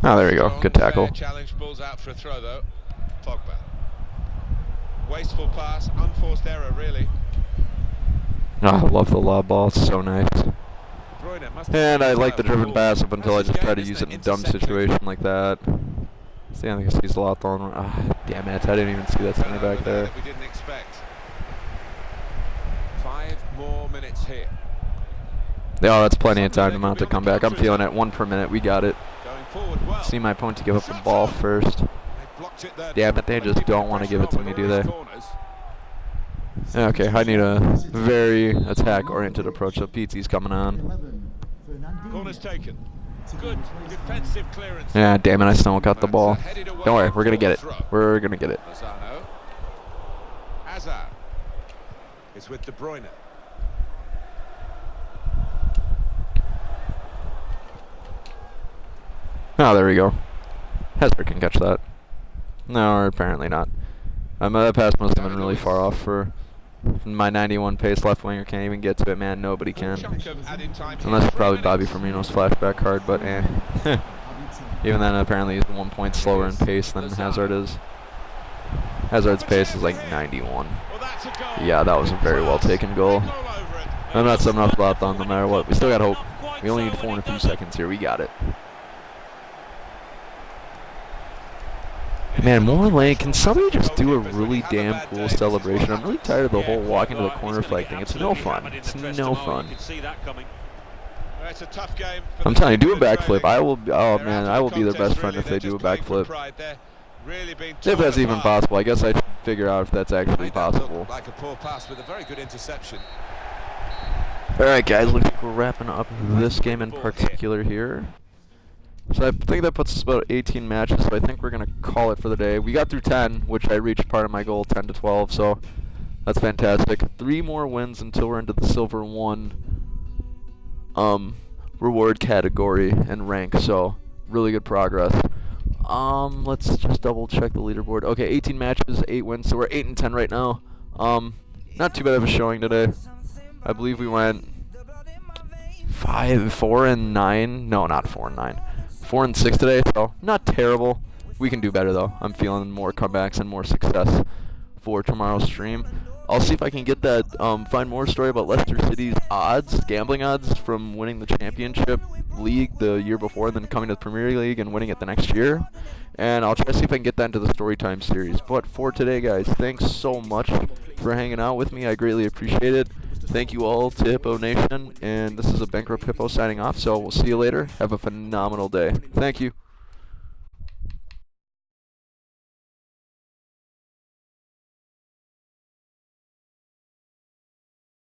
Oh, there you go. Good tackle. Challenge, balls out for a throw though. Pogba. Wasteful pass, unforced error really. Oh, I love the lob ball, it's so nice. And I like the driven pass up until I just try to use it in a dumb situation like that. See, I think I see Zlatan. Ah, damn it, I didn't even see that center back there. We didn't expect. 5 more minutes here. Yeah, that's plenty of time to mount to come back. I'm feeling it, 1 per minute, we got it. Going forward well. See my opponent to give up the ball first. Damn it, they just don't want to give it to me, do they? Okay, I need a very attack-oriented approach, so Pizzi's coming on. Corner's taken. Good defensive clearance. Yeah, damn it, I still got the ball. Headed away Don't worry, we're going to for get it. the throw. We're going to get it. Lozano. Hazard. It's with De Bruyne. Oh, there we go. Hazard can catch that. No, apparently not. That pass must have been really far off for my 91 pace left winger. Can't even get to it, man. Nobody can. Chunk of added time here. Unless it's 3 probably Bobby minutes. Firmino's flashback card, but eh. Even then, apparently he's 1 point slower in pace than Hazard is. Hazard's pace is like 91. Well, that's a goal. Yeah, that was a very well taken goal. All over it. I'm not summing up about that no matter what. We still got hope. We only need 4 and a few seconds here. We got it. Man, more lane. Can somebody just do a really damn cool celebration? I'm really tired of the whole walking to the corner flag thing. It's no fun. It's no fun. Well, it's a tough game for I'm the telling you, do a team that is backflip. I will. Oh They're man, out of I will the be their contest, best friend really. if they They're do a just playing for backflip. pride. They're really being If torn that's even apart. possible, I guess I should figure out if that's actually Made that look possible. like a poor pass with a very good interception. All right, guys, looks like we're wrapping up this game in particular here. So I think that puts us about 18 matches, so I think we're going to call it for the day. We got through 10, which I reached part of my goal, 10 to 12, so that's fantastic. 3 more wins until we're into the Silver 1 reward category and rank, so really good progress. Let's just double check the leaderboard. Okay, 18 matches, 8 wins, so we're 8 and 10 right now. Not too bad of a showing today. I believe we went 4 and 9. No, not 4 and 9. 4 and 6 today, so not terrible. We can do better though. I'm feeling more comebacks and more success for tomorrow's stream. I'll see if I can get that find more story about Leicester City's odds, gambling odds from winning the championship league the year before, and then coming to the Premier League and winning it the next year. And I'll try to see if I can get that into the Storytime series. But for today, guys, thanks so much for hanging out with me. I greatly appreciate it. Thank you all to Hippo Nation, and this is a Bankrupt Hippo signing off, so we'll see you later. Have a phenomenal day. Thank you.